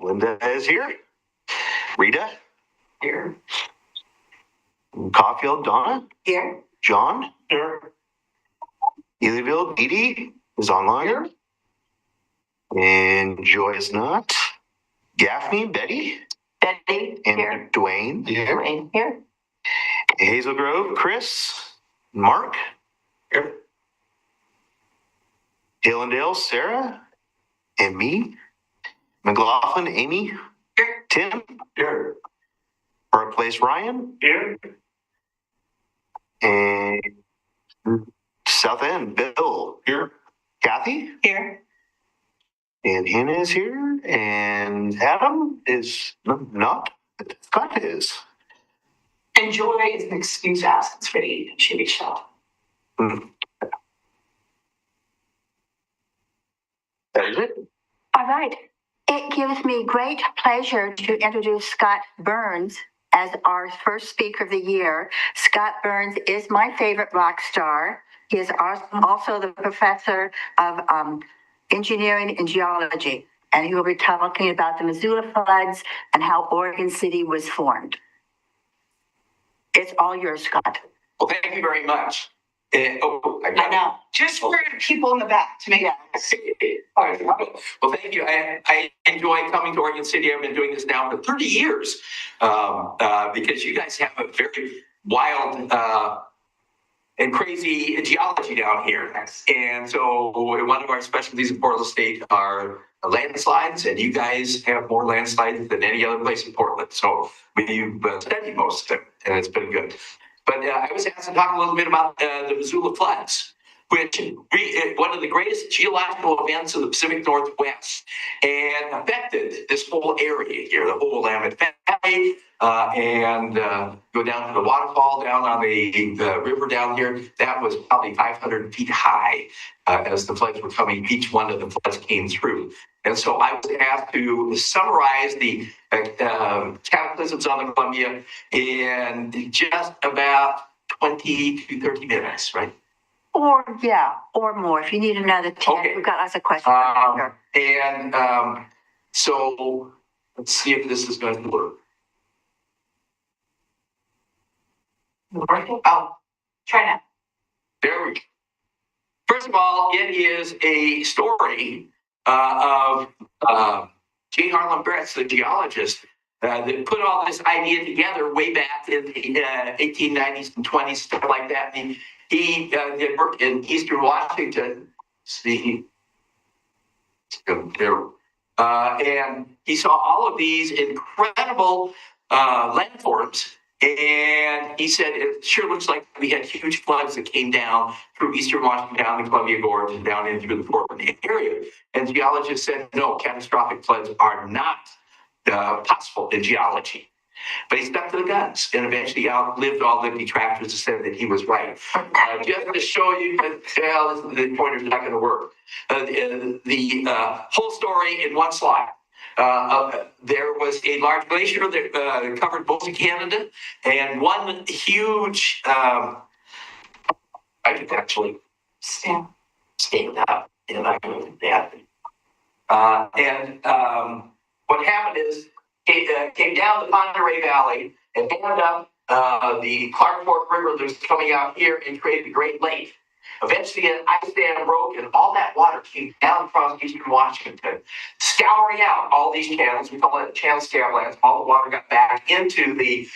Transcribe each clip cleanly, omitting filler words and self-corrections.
Linda is here. Rita? Here. Caulfield, Donna? Here. John? Here. Elyville, Dee Dee is online. Here. And Joy is not. Gaffney, Betty? Betty. And Here. Dwayne? Dwayne. Here. Hazel Grove, Chris? Mark? Here. Hillendale, Sarah? And me? McLaughlin, Amy? Here. Tim? Here. Park Place, Ryan? Here. And South End, Bill? Here. Kathy? Here. And Hannah is here. And Adam is not. Scott is. And Joy is an excuse asked. It's ready. She reached out. That is it. All right. It gives me great pleasure to introduce Scott Burns as our first speaker of the year. Scott Burns is my favorite rock star. He is also the professor of engineering and geology, and he will be talking about the Missoula floods and how Oregon City was formed. It's all yours, Scott. Well, thank you very much. I know. Just for people in the back to make it. Well, thank you. I enjoy coming to Oregon City. I've been doing this now for 30 years because you guys have a very wild and crazy geology down here. And so one of our specialties in Portland State are landslides, and you guys have more landslides than any other place in Portland. So we've studied most of them, and it's been good. But I was asked to talk a little bit about the Missoula floods, which one of the greatest geological events of the Pacific Northwest, and affected this whole area here, the whole Willamette Valley, and go down to the waterfall down on the river down here. That was probably 500 feet high as the floods were coming. Each one of the floods came through. And so I was asked to summarize the cataclysms on the Columbia in just about 20 to 30 minutes, right? Or more. If you need another 10, Okay. We've got lots of questions. So let's see if this is going to work. Oh, try now. There we go. First of all, it is a story of J. Harlan Bretz, the geologist, that put all this idea together way back in the 1890s and 20s, stuff like that. And he did work in Eastern Washington. See, there. And he saw all of these incredible landforms. And he said, it sure looks like we had huge floods that came down through Eastern Washington, down the Columbia Gorge, and down into the Portland area. And geologists said, no, catastrophic floods are not possible in geology. But he stuck to the guns and eventually outlived all the detractors and said that he was right. Just to show you that, the pointer's not going to work. The whole story in one slide. There was a large glacier that covered most of Canada, and one huge, I could actually stand up, and I could do that. What happened is, it came down the Ponderay Valley and ended up the Clark Fork River that was coming out here and created the Great Lake. Eventually, an ice dam broke, and all that water came down across Eastern Washington, scouring out all these channels. We call it channel scalelands. All the water got back into the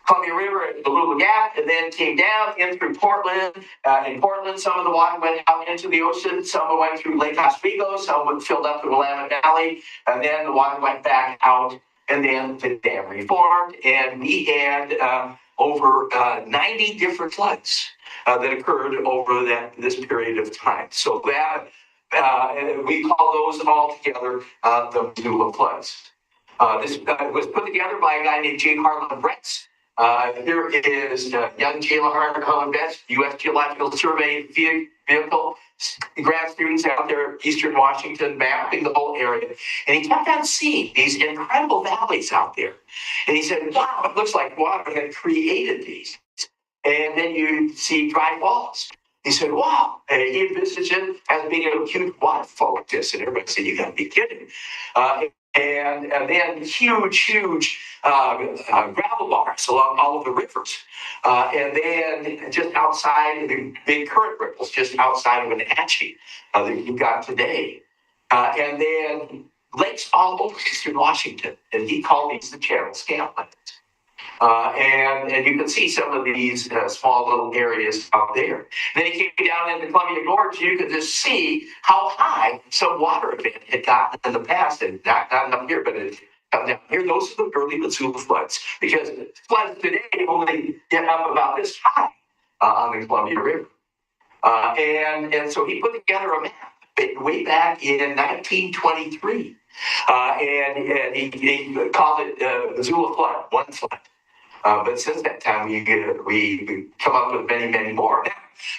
Columbia River at the Little Gap, and then came down in through Portland. In Portland, some of the water went out into the ocean. Some of it went through Lake Oswego. Some of it filled up the Willamette Valley, and then the water went back out. And then the dam reformed, and we had over 90 different floods that occurred over this period of time. So that we call those all together the Missoula floods. This was put together by a guy named J. Harlan Bretz. Here is young J. Harlan Bretz, U.S. Geological Survey vehicle. Grad students out there, Eastern Washington, mapping the whole area. And he kept on seeing these incredible valleys out there. And he said, wow, it looks like water had created these. And then you see dry walls. He said, wow. And he envisaged it as being a huge waterfall like this. And everybody said, you got to be kidding. And then huge gravel bars along all of the rivers. And then just outside the big current ripples, just outside of Wenatchee that you've got today. And then lakes all over eastern Washington. And he called these the Jarrod scale limits. And you can see some of these small little areas up there. Then he came down into Columbia Gorge, you could just see how high some water event had gotten in the past, and not up here, but it come down here. Those are the early Missoula floods, because floods today only get up about this high on the Columbia River. And so he put together a map way back in 1923, and he called it Missoula flood, one flood. But since that time, we come up with many more. Now,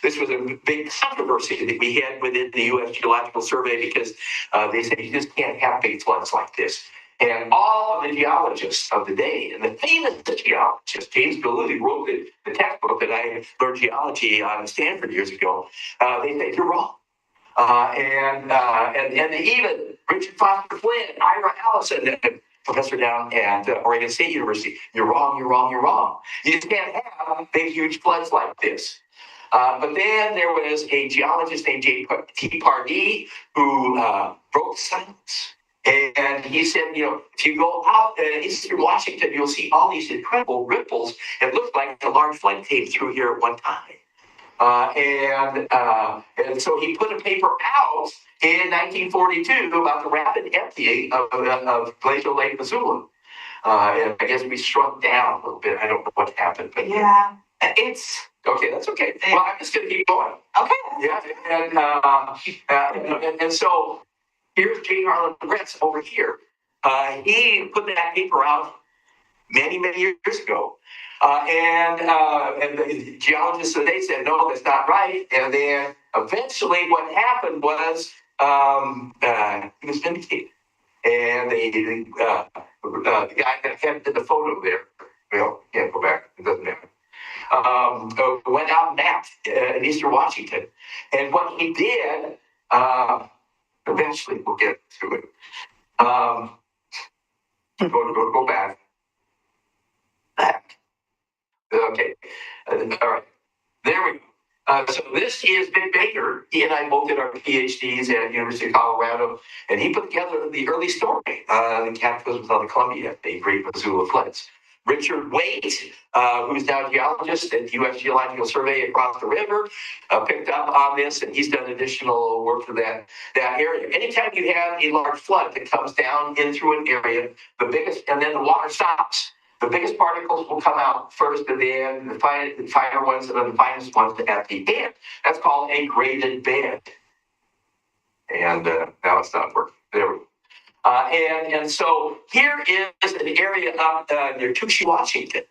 this was a big controversy that we had within the U.S. Geological Survey, because they said you just can't have big floods like this. And all of the geologists of the day, and the famous geologist, James Galooly, wrote the textbook that I learned geology on Stanford years ago. They said, you're wrong. And even Richard Foster Flynn, Ira Allison, professor down at Oregon State University, you're wrong. You just can't have big, huge floods like this. But then there was a geologist named J.T. Pardee who broke silence. And he said, if you go out in eastern Washington, you'll see all these incredible ripples. It looks like a large flood came through here at one time. And so he put a paper out in 1942 about the rapid emptying of glacial Lake Missoula. And I guess we shrunk down a little bit. I don't know what happened, but yeah, it's okay. That's okay. Well, I'm just going to keep going. okay. Yeah, and so here's J. Harlan Gretz over here. He put that paper out many years ago. And the geologists today said, no, that's not right. And then eventually what happened was he was vindicated. And the guy that had the photo there, well, can't go back, it doesn't matter, went out and mapped in eastern Washington. And what he did, eventually we'll get to it. Go back. Okay. All right. There we go. So this is Vic Baker. He and I both did our PhDs at University of Colorado, and he put together the early story, the cataclysms on the Columbia, the Great Missoula floods. Richard Waite, who's now a geologist at the U.S. Geological Survey across the river, picked up on this, and he's done additional work for that area. Anytime you have a large flood that comes down in through an area, and then the water stops. The biggest particles will come out first, and then the finer ones, and then the finest ones at the end. That's called a graded bed. And now it's not working. There we go. And so here is an area up near Tucson, Washington.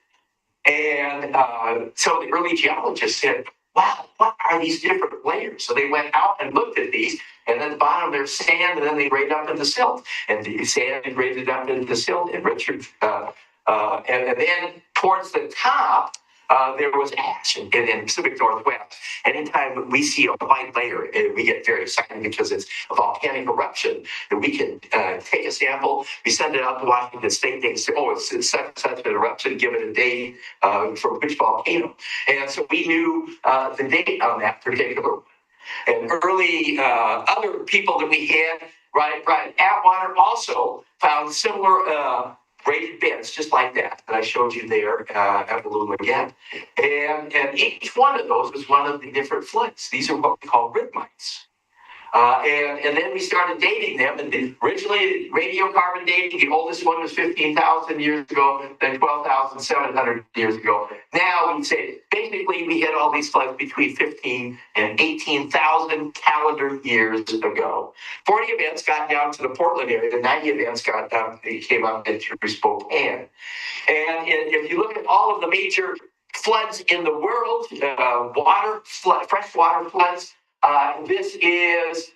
And so the early geologists said, wow, what are these different layers? So they went out and looked at these, and at the bottom there's sand, and then they graded up into silt. And the sand graded up into silt, and Richard... and then towards the top, there was ash in the Pacific Northwest. Anytime we see a white layer, we get very excited because it's a volcanic eruption. And we can take a sample, we send it out to Washington State, they say, oh, it's such an eruption, give it a date from which volcano. And so we knew the date on that particular one. And early other people that we had, right, Atwater also found similar graded beds, just like that I showed you there at Balloon again. And each one of those was one of the different floods. These are what we call rhythmites. And then we started dating them. And originally, radiocarbon dating, the oldest one was 15,000 years ago, then 12,700 years ago. Now we say, basically, we had all these floods between 15 and 18,000 calendar years ago. 40 events got down to the Portland area. 90 events came up into Spokane. And if you look at all of the major floods in the world, freshwater floods, this is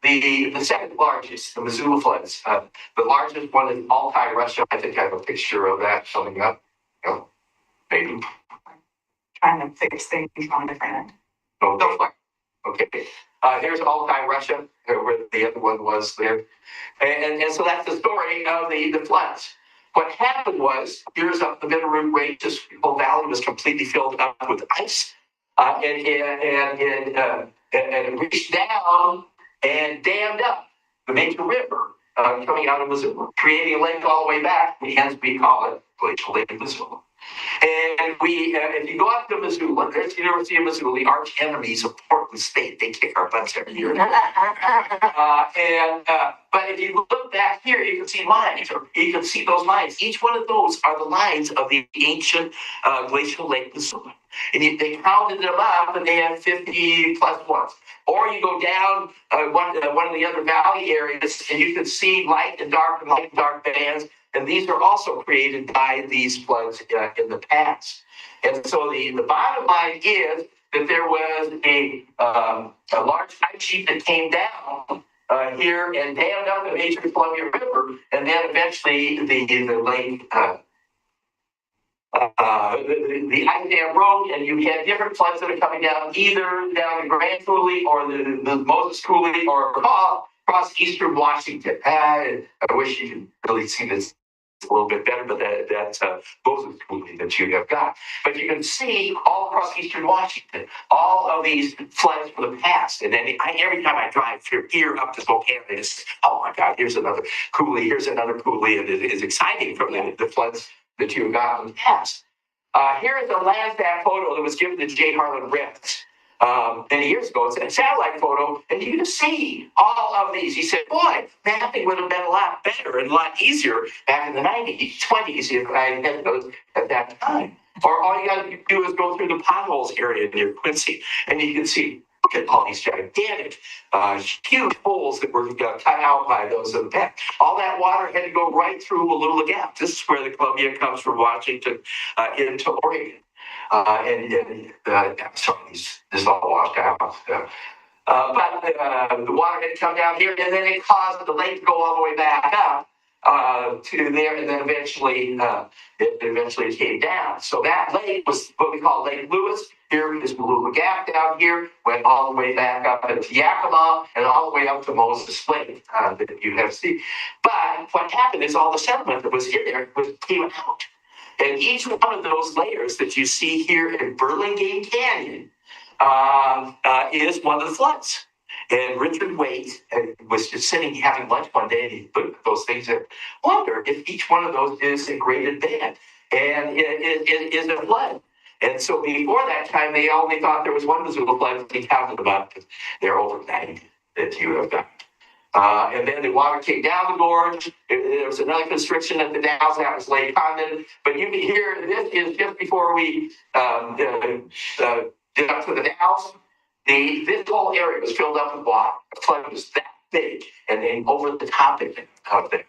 the second largest, the Missoula floods. The largest one is Altai, Russia. I think I have a picture of that coming up. Maybe. Trying to fix things on a different end. No flood. Okay. Here's all-time Russia, where the other one was there. And so that's the story of the floods. What happened was, here's up the Bitterroot Range, this whole valley was completely filled up with ice. And it reached down and dammed up the major river coming out of Missoula, creating a lake all the way back, and hence we call it Glacial Lake Missoula. And if you go up to Missoula, there's the University of Missoula, the arch enemies of Portland State. They kick our butts every year. But if you look back here, you can see lines. Or you can see those lines. Each one of those are the lines of the ancient Glacial Lake Missoula. And they counted them up, and they have 50 plus ones. Or you go down one of the other valley areas, and you can see light and dark bands. And these are also created by these floods in the past. And so the bottom line is that there was a large ice sheet that came down here and dammed up the major Columbia River, and then eventually the lake, the ice dam broke, and you had different floods that are coming down, either down the Grand Coulee or the Moses Coulee or across eastern Washington. I wish you could really see this a little bit better, but that's Moses Coulee that you have got. But you can see all across eastern Washington, all of these floods from the past. And then every time I drive here up to Spokane, I just, oh my God, here's another coulee, and it is exciting from the floods that you have got in the past. Here is a Landsat photo that was given to J. Harlan Ritz many years ago. It's a satellite photo, and you can see all of these. He said, boy, mapping would have been a lot better and a lot easier back in the 90s, 20s if I had those at that time. Or all you got to do is go through the potholes area near Quincy, and you can see, look at all these gigantic, huge holes that were cut out by those in the past. All that water had to go right through Wallula Gap. This is where the Columbia comes from Washington into Oregon. Sorry, this is all washed out. But the water had come down here, and then it caused the lake to go all the way back up to there, and then eventually it came down. So that lake was what we call Lake Lewis. Here is Wallula Gap down here, went all the way back up into Yakima, and all the way up to Moses Lake that you have seen. But what happened is all the sediment that was in there came out. And each one of those layers that you see here in Burlingame Canyon is one of the floods. And Richard Waite was just sitting having lunch one day, and he looked at those things and wondered if each one of those is a graded band and it is a flood. And so before that time, they only thought there was one Missoula flood. They counted them up. There are over 90 that you have got. And then the water came down the gorge. There was another constriction at the Dalles. That was Lake Condon. But you can hear this is just before we get up to the Dalles. This whole area was filled up with water. The flood was that big, and then over the top of it out there.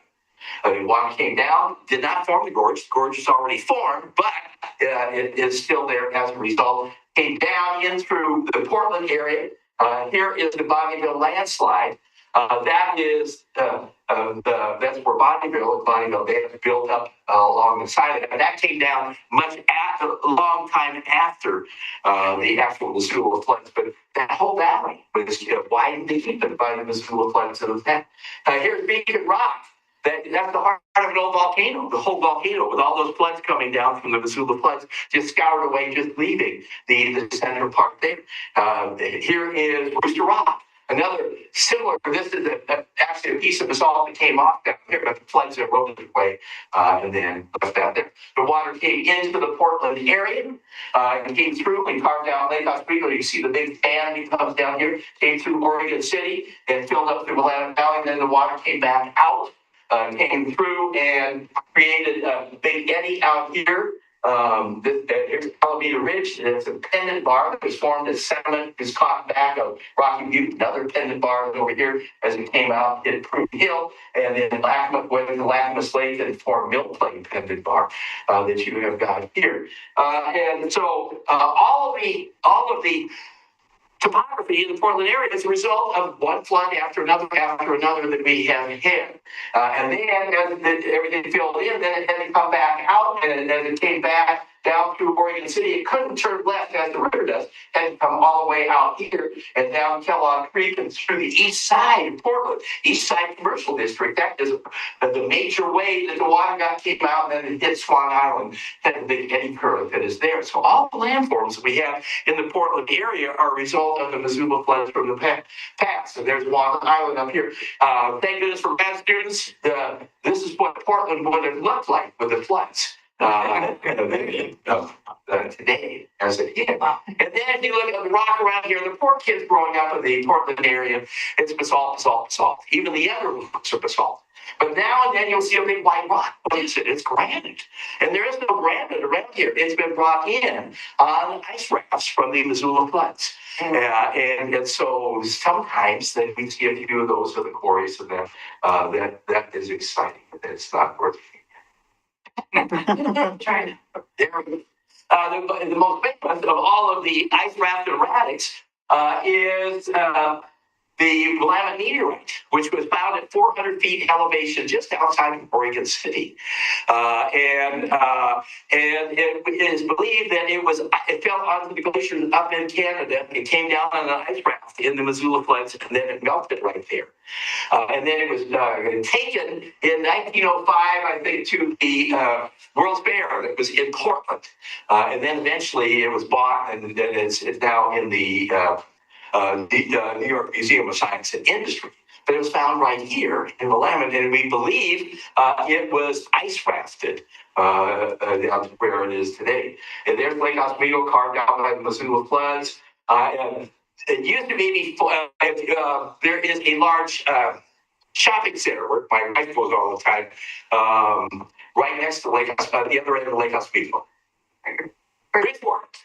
The water came down, did not form the gorge. The gorge is already formed, but it is still there as a result. Came down in through the Portland area. Here is the Bonneville landslide. That's where Bonneville they have built up along the side of it. And that came down a long time after the actual Missoula floods. But that whole valley was widened by the Missoula floods of that. Here's Beacon Rock. That's the heart of an old volcano, the whole volcano, with all those floods coming down from the Missoula floods, just scoured away, just leaving the center part there. Here is Rooster Rock. Another similar, this is actually a piece of basalt that came off down here, but the floods eroded away and then left out there. The water came into the Portland area and came through and carved out Lake Oswego. You see the big fan that comes down here, came through Oregon City and filled up through Willamette Valley. And then the water came back out, came through and created a big eddy out here. Here's Alameda Ridge. It's a pendant bar that was formed as sediment is caught back of Rocky Butte. Another pendant bar over here as it came out, hit Prune Hill, and then went to Lacamas Lake and formed Mill Plain pendant bar that you have got here. And so all of the topography in the Portland area is a result of one flood after another that we have had. And then as everything filled in, then it had to come back out, and as it came back, down through Oregon City. It couldn't turn left as the river does, and come all the way out here and down Kellogg Creek and through the east side of Portland, east side commercial district. That is the major way that the water came out, and then it hit Swan Island, that big eddy current that is there. So all the landforms that we have in the Portland area are a result of the Missoula floods from the past. And there's Swan Island up here. Thank goodness for grad students. This is what Portland would have looked like with the floods. Today, as it is. And then if you look at the rock around here, the poor kids growing up in the Portland area, it's basalt, basalt, basalt. Even the other rocks are basalt. But now and then you'll see a big white rock. What is it? It's granite. And there is no granite around here. It's been brought in on ice rafts from the Missoula floods. And so sometimes then we see a few of those at the quarries, and that is exciting. It's not worth Trying to. The most famous of all of the ice raft erratics is the Willamette meteorite, which was found at 400 feet elevation just outside of Oregon City. And it is believed that it fell onto the glacier up in Canada. It came down on an ice raft in the Missoula floods, and then it melted right there. And then it was taken in 1905, I think, to the World's Fair that was in Portland. And then eventually it was bought, and it's now in the New York Museum of Science and Industry. But it was found right here in Willamette, and we believe it was ice rafted down to where it is today. And there's Lake Oswego carved out by the Missoula floods. And it used to be before, there is a large shopping center where my wife goes all the time, right next to the other end of Lake Oswego. Bridgeport.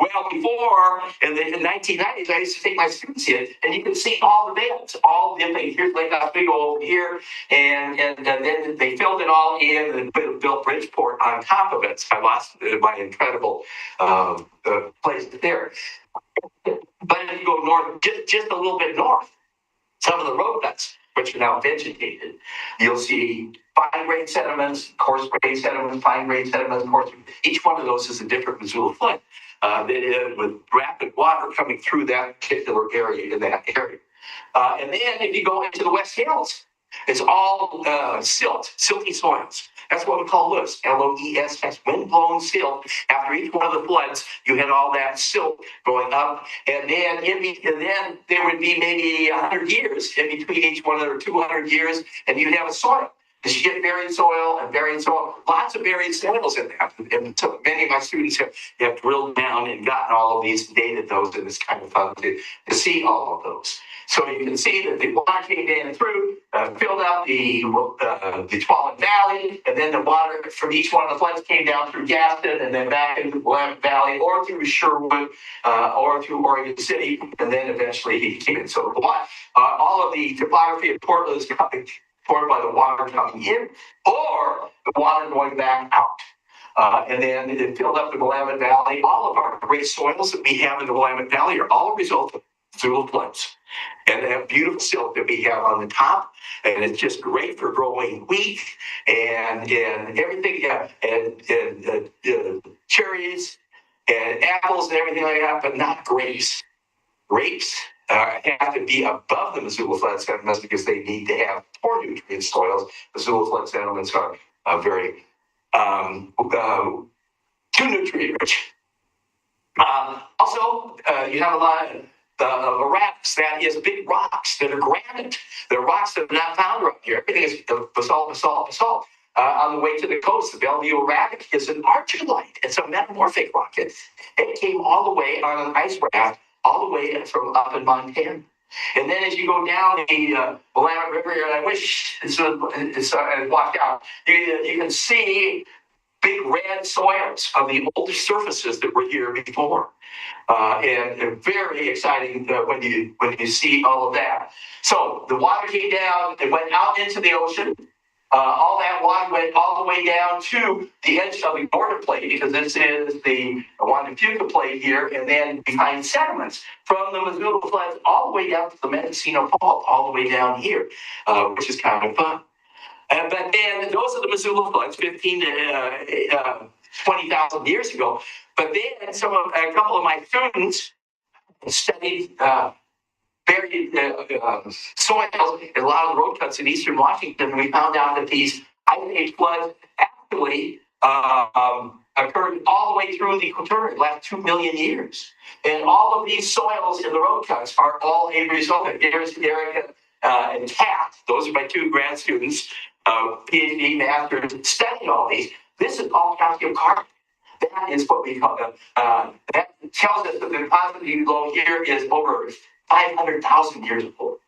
Well, before, in the 1990s, I used to take my students in, and you can see all the beds, all the things. Here's Lake Oswego over here, and then they filled it all in and built Bridgeport on top of it. So I lost my incredible place there. But if you go north, just a little bit north, some of the road beds, which are now vegetated, you'll see fine-grained sediments, coarse-grained sediments, fine-grained sediments, coarse. Each one of those is a different Missoula flood with rapid water coming through that particular area in that area. And then if you go into the West Hills, it's all silty soils. That's what we call loess, L-O-E-S-S, wind-blown silt. After each one of the floods, you had all that silt going up, and then there would be maybe 100 years in between each one, or 200 years, and you'd have a soil. Because you get buried soil and buried soil, lots of buried soils in that. And so many of my students have drilled down and gotten all of these, dated those, and it's kind of fun to see all of those. So you can see that the water came in through, filled out the Tuolumne Valley, and then the water from each one of the floods came down through Gaston and then back into the Willamette Valley, or through Sherwood, or through Oregon City, and then eventually he came in. So all of the topography of Portland is formed by the water coming in or the water going back out. And then it filled up the Willamette Valley. All of our great soils that we have in the Willamette Valley are all a result of Missoula floods. And that beautiful silt that we have on the top, and it's just great for growing wheat and everything, and cherries and apples and everything like that, but not grapes. Grapes have to be above the Missoula flood sediments because they need to have poor nutrient soils. Missoula flood sediments are very too nutrient rich. Also, you have a lot of erratics, that is big rocks that are granite. They're rocks that are not found around here. Everything is basalt, basalt, basalt. On the way to the coast, the Bellevue erratic is an argillite. It's a metamorphic rock. It came all the way on an ice raft, all the way from up in Montana. And then as you go down the Willamette River, and I wish it's walked out, you can see big red soils of the older surfaces that were here before. And very exciting when you see all of that. So the water came down, it went out into the ocean. All that water went all the way down to the edge of the border plate, because this is the Wandafuca plate here, and then behind sediments from the Missoula floods all the way down to the Mendocino Fault, all the way down here, which is kind of fun. But then those are the Missoula floods, 15 to 20,000 years ago. But then a couple of my students studied buried soils in a lot of the road cuts in eastern Washington. We found out that these ice age floods actually occurred all the way through the Quaternary, the last 2 million years. And all of these soils in the road cuts are all a result of Erica and Kat. Those are my two grad students, PhD, masters, studying all these. This is all calcium carbonate. That is what we call that tells us that the deposit below here is over 500,000 years old.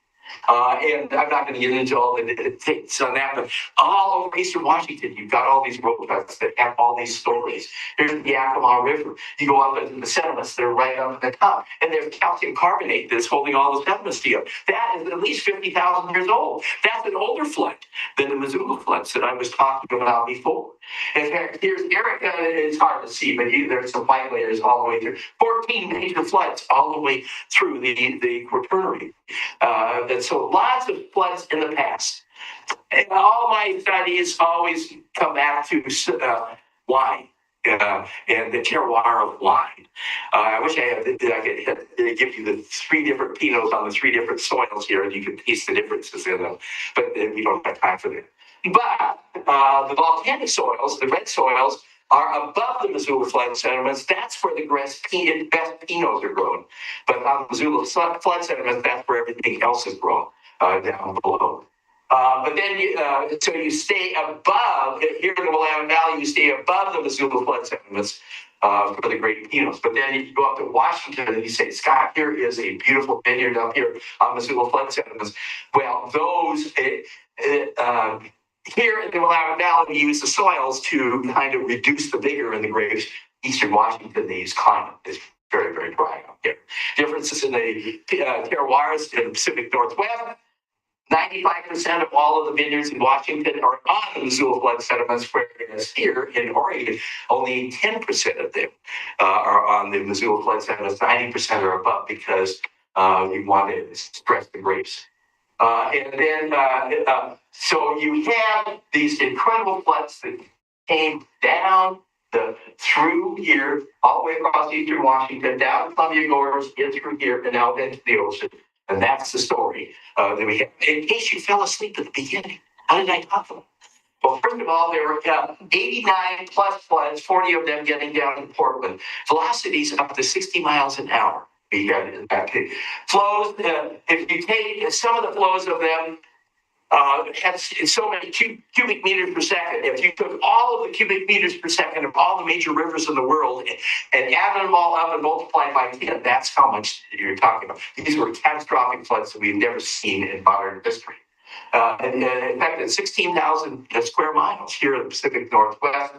And I'm not going to get into all the details on that, but all over eastern Washington, you've got all these road cuts that have all these stories. Here's the Yakima River. You go up into the sediments that are right up at the top, and there's calcium carbonate that's holding all the sediments together. That is at least 50,000 years old. That's an older flood than the Missoula floods that I was talking about before. In fact, here's Erica. It's hard to see, but there's some white layers all the way through. 14 major floods all the way through the Quaternary. And so lots of floods in the past. And all my studies always come back to wine and the terroir of wine. I wish I could give you the 3 different Pinots on the 3 different soils here, and you can taste the differences in them. But we don't have time for that. But the volcanic soils, the red soils, are above the Missoula flood sediments. That's where the best Pinots are grown. But on the Missoula flood sediments, that's where everything else is grown down below. But then, so you stay above, here in the Willamette Valley, you stay above the Missoula flood sediments for the great Pinots. But then you go up to Washington and you say, Scott, here is a beautiful vineyard up here on Missoula flood sediments. Well, those, here in the Willamette Valley, we use the soils to kind of reduce the vigor in the grapes. Eastern Washington, they use climate. It's very, very dry out here. Differences in the terroirs in the Pacific Northwest. 95% of all of the vineyards in Washington are on the Missoula flood sediments, whereas here in Oregon, only 10% of them are on the Missoula flood sediments. 90% are above because you want to stress the grapes. And then, so you have these incredible floods that came down through here, all the way across eastern Washington, down Columbia Gorge, in through here, and out into the ocean. And that's the story that we have. In case you fell asleep at the beginning, how did I talk about? Well, first of all, there were 89 plus floods, 40 of them getting down in Portland. Velocities up to 60 miles an hour. We had that flows. If you take some of the flows of them, had so many cubic meters per second. If you took all of the cubic meters per second of all the major rivers in the world and added them all up and multiplied by 10, that's how much you're talking about. These were catastrophic floods that we've never seen in modern history. And in fact, at 16,000 square miles here in the Pacific Northwest,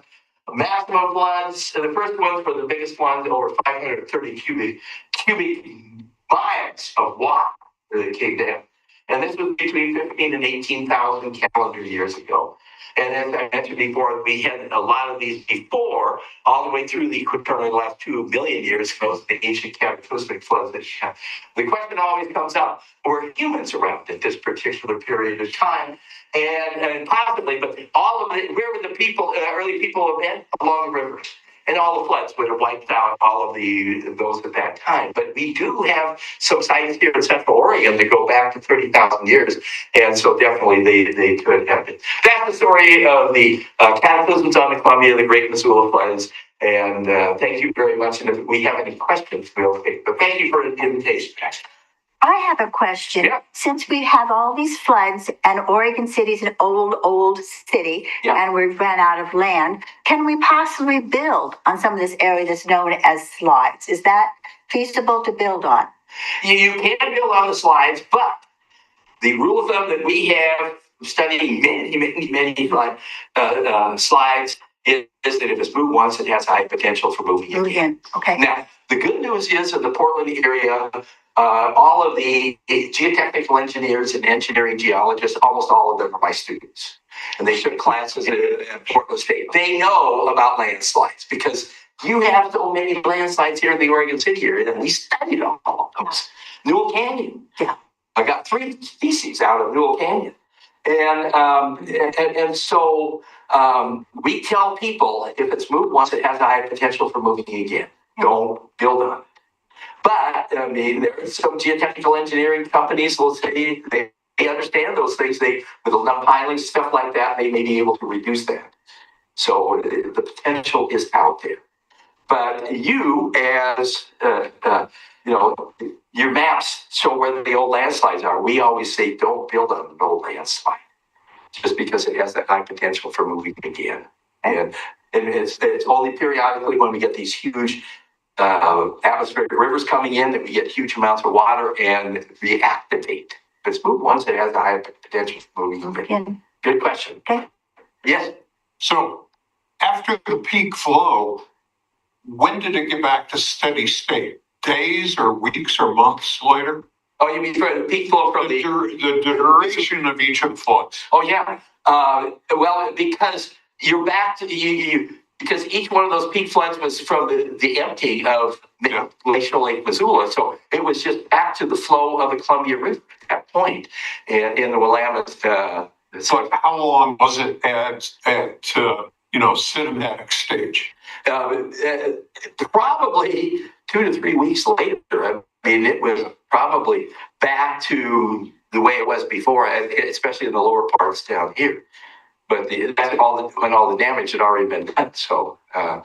maximum floods, and the first ones were the biggest ones, over 530 cubic miles of water that came down. And this was between 15 and 18,000 calendar years ago. And as I mentioned before, we had a lot of these before, all the way through the Quaternary, last 2 billion years ago, the ancient cataclysmic floods that we have. The question always comes up, were humans around at this particular period of time? And possibly, but all of it, where would the people, early people have been? Along the rivers. And all the floods would have wiped out all of those at that time. But we do have some sites here in Central Oregon that go back to 30,000 years. And so definitely they could have been. That's the story of the cataclysms on the Columbia, the Great Missoula floods. And thank you very much. And if we have any questions, we'll take. But thank you for the invitation. I have a question. Yeah. Since we have all these floods and Oregon City's an old city, and we've run out of land, can we possibly build on some of this area that's known as slides? Is that feasible to build on? You can build on the slides, but the rule of thumb that we have studying many slides is that if it's moved once, it has high potential for moving again. Okay. Now, the good news is in the Portland area, all of the geotechnical engineers and engineering geologists, almost all of them are my students. And they took classes at Portland State. They know about landslides because you have so many landslides here in the Oregon City area, and we studied all of those. Newell Canyon. Yeah. I got 3 species out of Newell Canyon. And so we tell people if it's moved once, it has a high potential for moving again. Don't build on it. But I mean, there are some geotechnical engineering companies will say they understand those things. They, with enough pilings, stuff like that, they may be able to reduce that. So the potential is out there. But you, as your maps show where the old landslides are. We always say don't build on an old landslide, just because it has that high potential for moving again. And it's only periodically when we get these huge atmospheric rivers coming in that we get huge amounts of water and reactivate. If it's moved once, it has a high potential for moving again. Good question. Okay. Yes. So after the peak flow, when did it get back to steady state? Days or weeks or months later? Oh, you mean for the peak flow from the duration of each of the floods? Oh, yeah. Well, because you're back to because each one of those peak floods was from the emptying of glacial Lake Missoula. So it was just back to the flow of the Columbia River at that point in the Willamette. So how long was it at cinematic stage? Probably 2 to 3 weeks later. I mean, it was probably back to the way it was before, especially in the lower parts down here. But that's when all the damage had already been done. So, and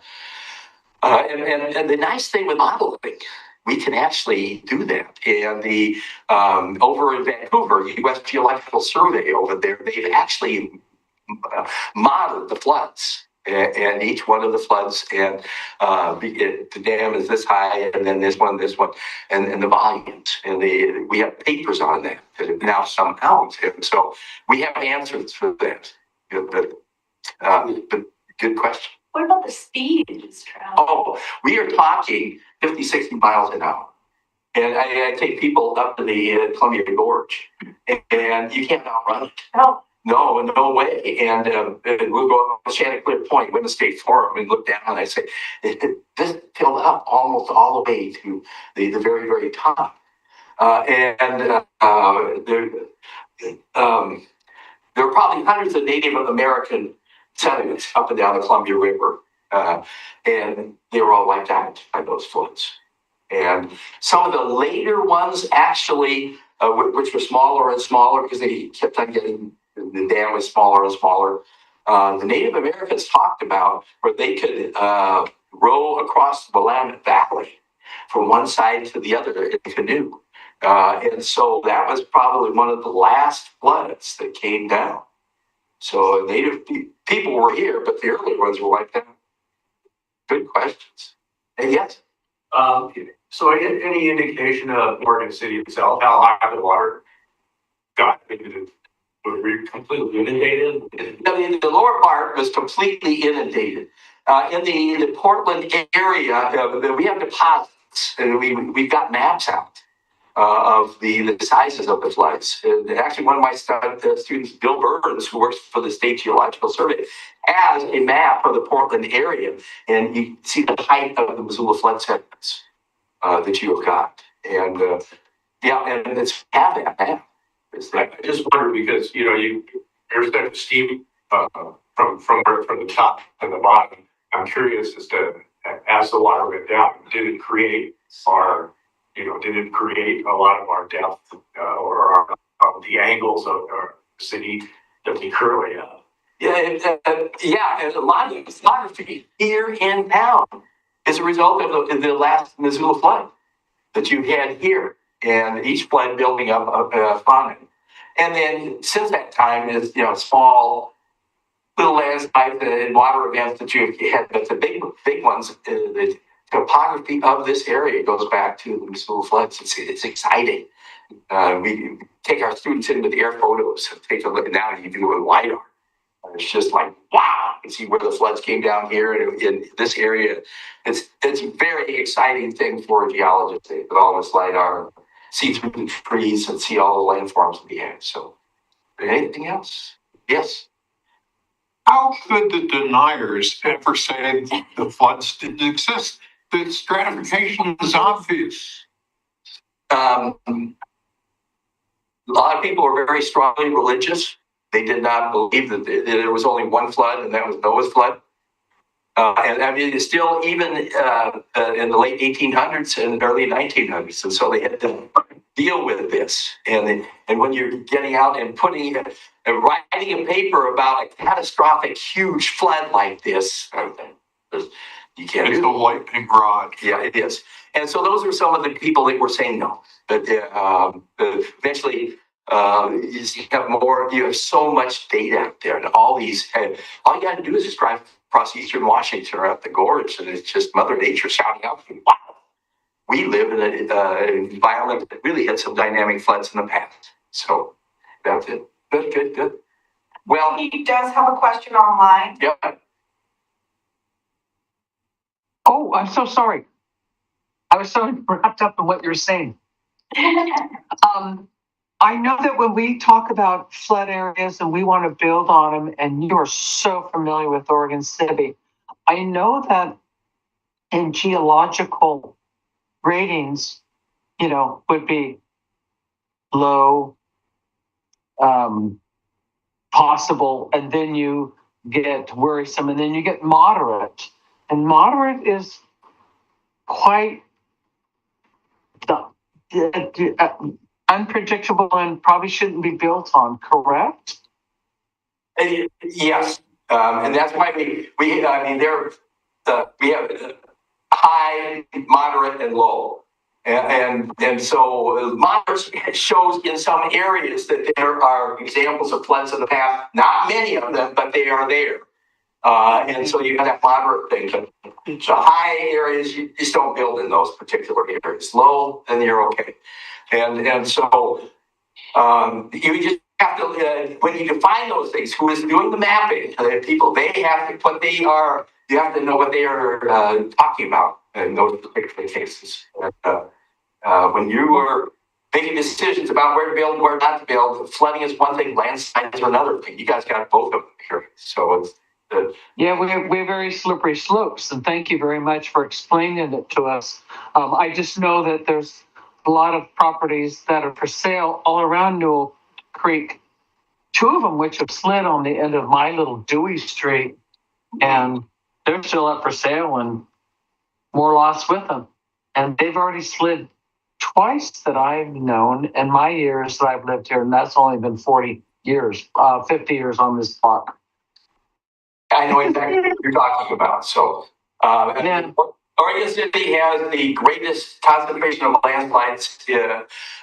the nice thing with modeling, we can actually do that. And the over in Vancouver, U.S. Geological Survey over there, they've actually modeled the floods. And each one of the floods, and the dam is this high, and then this one, and the volumes, and we have papers on that have now come out, and so we have answers for that. But good question. What about the speed it is traveling? Oh, we are talking 50, 60 miles an hour. And I take people up to the Columbia Gorge, and you can't outrun it. No way. And we'll go up to Chanticleer Point, Women's State Forum, and look down, and I say, this filled up almost all the way to the very, very top. There are probably hundreds of Native American settlements up and down the Columbia River, and they were all wiped out by those floods. And some of the later ones actually, which were smaller and smaller because they kept on getting, the dam was smaller and smaller. The Native Americans talked about where they could row across the Willamette Valley from one side to the other in a canoe. And so that was probably one of the last floods that came down. So Native people were here, but the early ones were wiped out. Good questions. And yes. So any indication of Oregon City itself, how high the water got? Were we completely inundated? The lower part was completely inundated. In the Portland area, we have deposits, and we've got maps out of the sizes of the floods. And actually, one of my students, Bill Burns, who works for the State Geological Survey, has a map of the Portland area, and you see the height of the Missoula flood sediments that you have got. And and it's have that map. I just wonder because there's that steep from the top and the bottom. I'm curious as the water went down, did it create a lot of our depth or the angles of our city that we currently have? And a lot of the topography here in town is a result of the last Missoula flood that you had here, and each flood building up on it. And then since that time is small little landslides and water events that you've had, but the big ones, the topography of this area goes back to the Missoula floods. It's exciting. We take our students into the air photos and take a look. Now you do it with LiDAR. It's just like, wow, you see where the floods came down here in this area. It's a very exciting thing for a geologist with all this LiDAR, see through the trees and see all the landforms that we have. So, anything else? Yes. How could the deniers ever say the floods didn't exist? The stratification is obvious. A lot of people are very strongly religious. They did not believe that there was only one flood, and that was Noah's flood. And I mean, it's still even in the late 1800s and early 1900s. And so they had to deal with this. And when you're getting out and writing a paper about a catastrophic, huge flood like this, you can't It's do a lightning rod. Yeah, it is. And so those are some of the people that were saying no. But eventually, you have so much data out there, and all you got to do is just drive across eastern Washington or up the gorge, and it's just Mother Nature shouting out, wow, we live in an environment that really had some dynamic floods in the past. So that's it. Good. Well, He does have a question online. yeah. Oh, I'm so sorry. I was so wrapped up in what you're saying. I know that when we talk about flood areas and we want to build on them, and you are so familiar with Oregon City, I know that in geological ratings, would be low, possible, and then you get worrisome, and then you get moderate. And moderate is quite unpredictable and probably shouldn't be built on, correct? Yes, and that's why we have high, moderate, and low, and so moderate shows in some areas that there are examples of floods in the past. Not many of them, but they are there, and so you have that moderate thing. So high areas, you just don't build in those particular areas. Low, then you're okay, and so you just have to, when you define those things, who is doing the mapping, people, they have to, you have to know what they are talking about in those particular cases. When you are making decisions about where to build and where not to build, flooding is one thing, landslides are another thing. You guys got both of them here. So it's, yeah, we're very slippery slopes, and thank you very much for explaining it to us. I just know that there's a lot of properties that are for sale all around Newell Creek. Two of them which have slid on the end of my little Dewey Street, and they're still up for sale, and more lots with them. And they've already slid twice that I've known in my years that I've lived here, and that's only been 40 years, 50 years on this block. I know exactly what you're talking about. So, Oregon City has the greatest concentration of landslides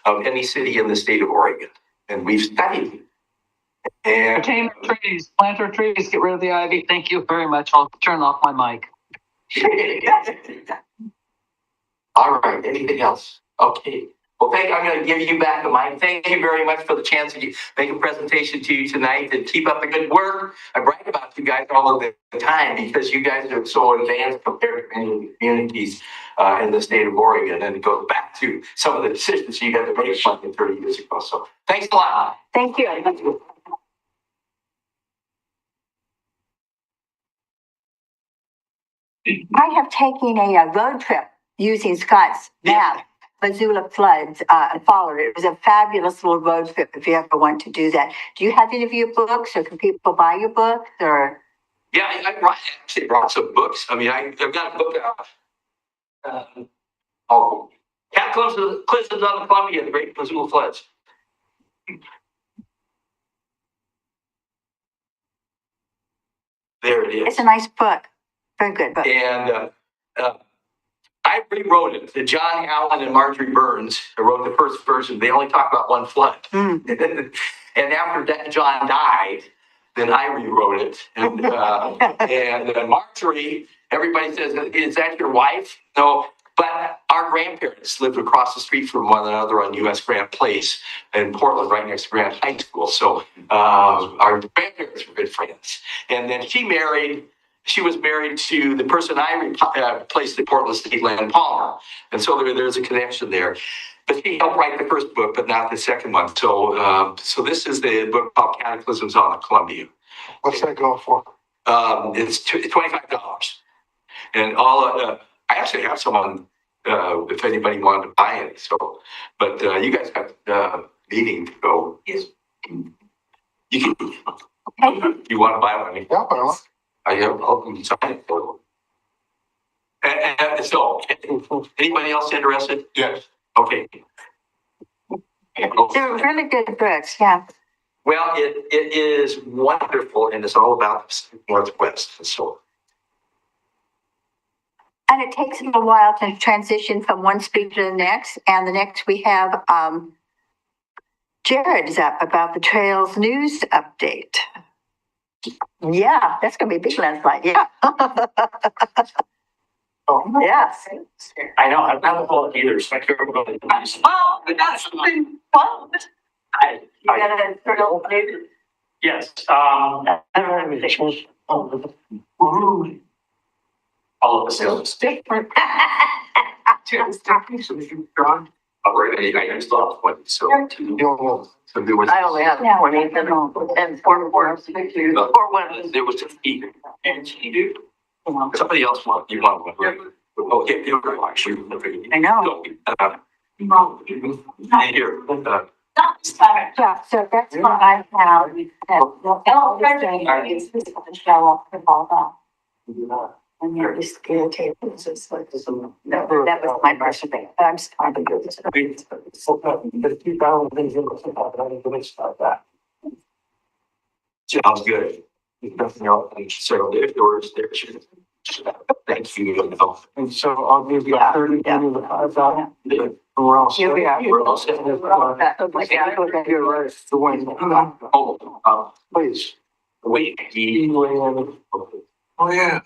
of any city in the state of Oregon, and we've studied it. And Plant our trees, get rid of the ivy. Thank you very much. I'll turn off my mic. All right. Anything else? Okay. Well, I'm going to give you back the mic. Thank you very much for the chance to make a presentation to you tonight, and keep up the good work. I brag about you guys all of the time because you guys are so advanced compared to many of the communities in the state of Oregon, and it goes back to some of the decisions you had to make 20, 30 years ago. So thanks a lot. Thank you. I have taken a road trip using Scott's map, Missoula floods, and followed it. It was a fabulous little road trip if you ever want to do that. Do you have any of your books, or can people buy your books? Or yeah, I actually brought some books. I mean, I've got a book out. Cataclysms on the Columbia, the Great Missoula Floods. There it is. It's a nice book. Very good book. And I rewrote it. John Allen and Marjorie Burns wrote the first version. They only talk about one flood. And after that, John died, then I rewrote it. And Marjorie, everybody says, is that your wife? No, but our grandparents lived across the street from one another on U.S. Grant Place in Portland, right next to Grant High School. So our grandparents were good friends. And then she was married to the person I replaced at Portland State Land, Palmer. And so there's a connection there. But she helped write the first book, but not the second one. So this is the book called Cataclysms on the Columbia. What's that go for? It's $25. And I actually have someone, if anybody wanted to buy it. So, but you guys have a meeting to go. Yes. You can, you want to buy one? Yeah, well, I have, I'll sign it for you. So, anybody else interested? yes. Okay. They're really good books, yeah. Well, it is wonderful, and it's all about the Pacific Northwest. So, And it takes them a while to transition from one speaker to the next. And the next we have Jarrod is up about the Trails News update. Yeah, that's going to be a big landslide. Yeah. oh, Yes. I know, I'm not a poet either, so I can't remember. Well, we got something fun. I, got a turtle. yes, all of the sales. Different. I used to have one, so. So there was. I only have 20 and 4 more. Or one. There was just even. And she do. Somebody else want, you want one, right? Oh, yeah, you were actually. I know. Here, Not this time. Yeah, so that's what I have. Show up with all that. And you're just irritated. It's just like, that was my birthday. I'm starting to do this. sounds good. Nothing else, and so if there was, there should. Thank you. And so I'll give you 30 minutes of $5. We're all set. We're all set. You're right, the one. Oh, Please. wait, Oh, yeah.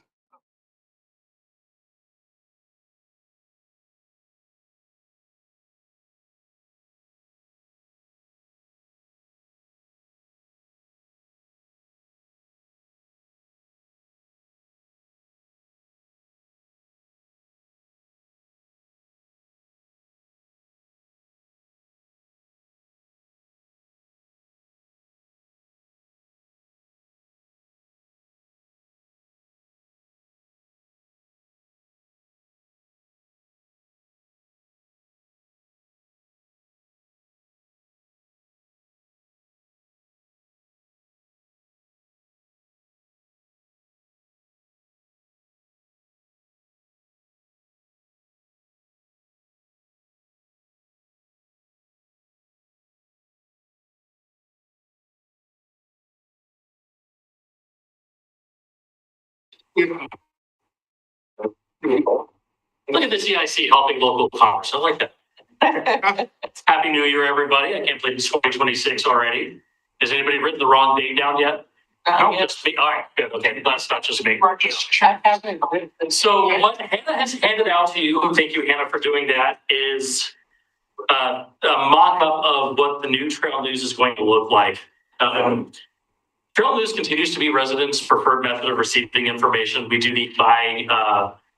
Look at the CIC helping local commerce. I like that. Happy New Year, everybody. I can't believe it's 2026 already. Has anybody written the wrong date down yet? No, just me. All right, good. Okay, that's not just me. So what Hannah has handed out to you, thank you, Hannah, for doing that, is a mock-up of what the new Trail News is going to look like. Trail News continues to be residents' preferred method of receiving information. We do the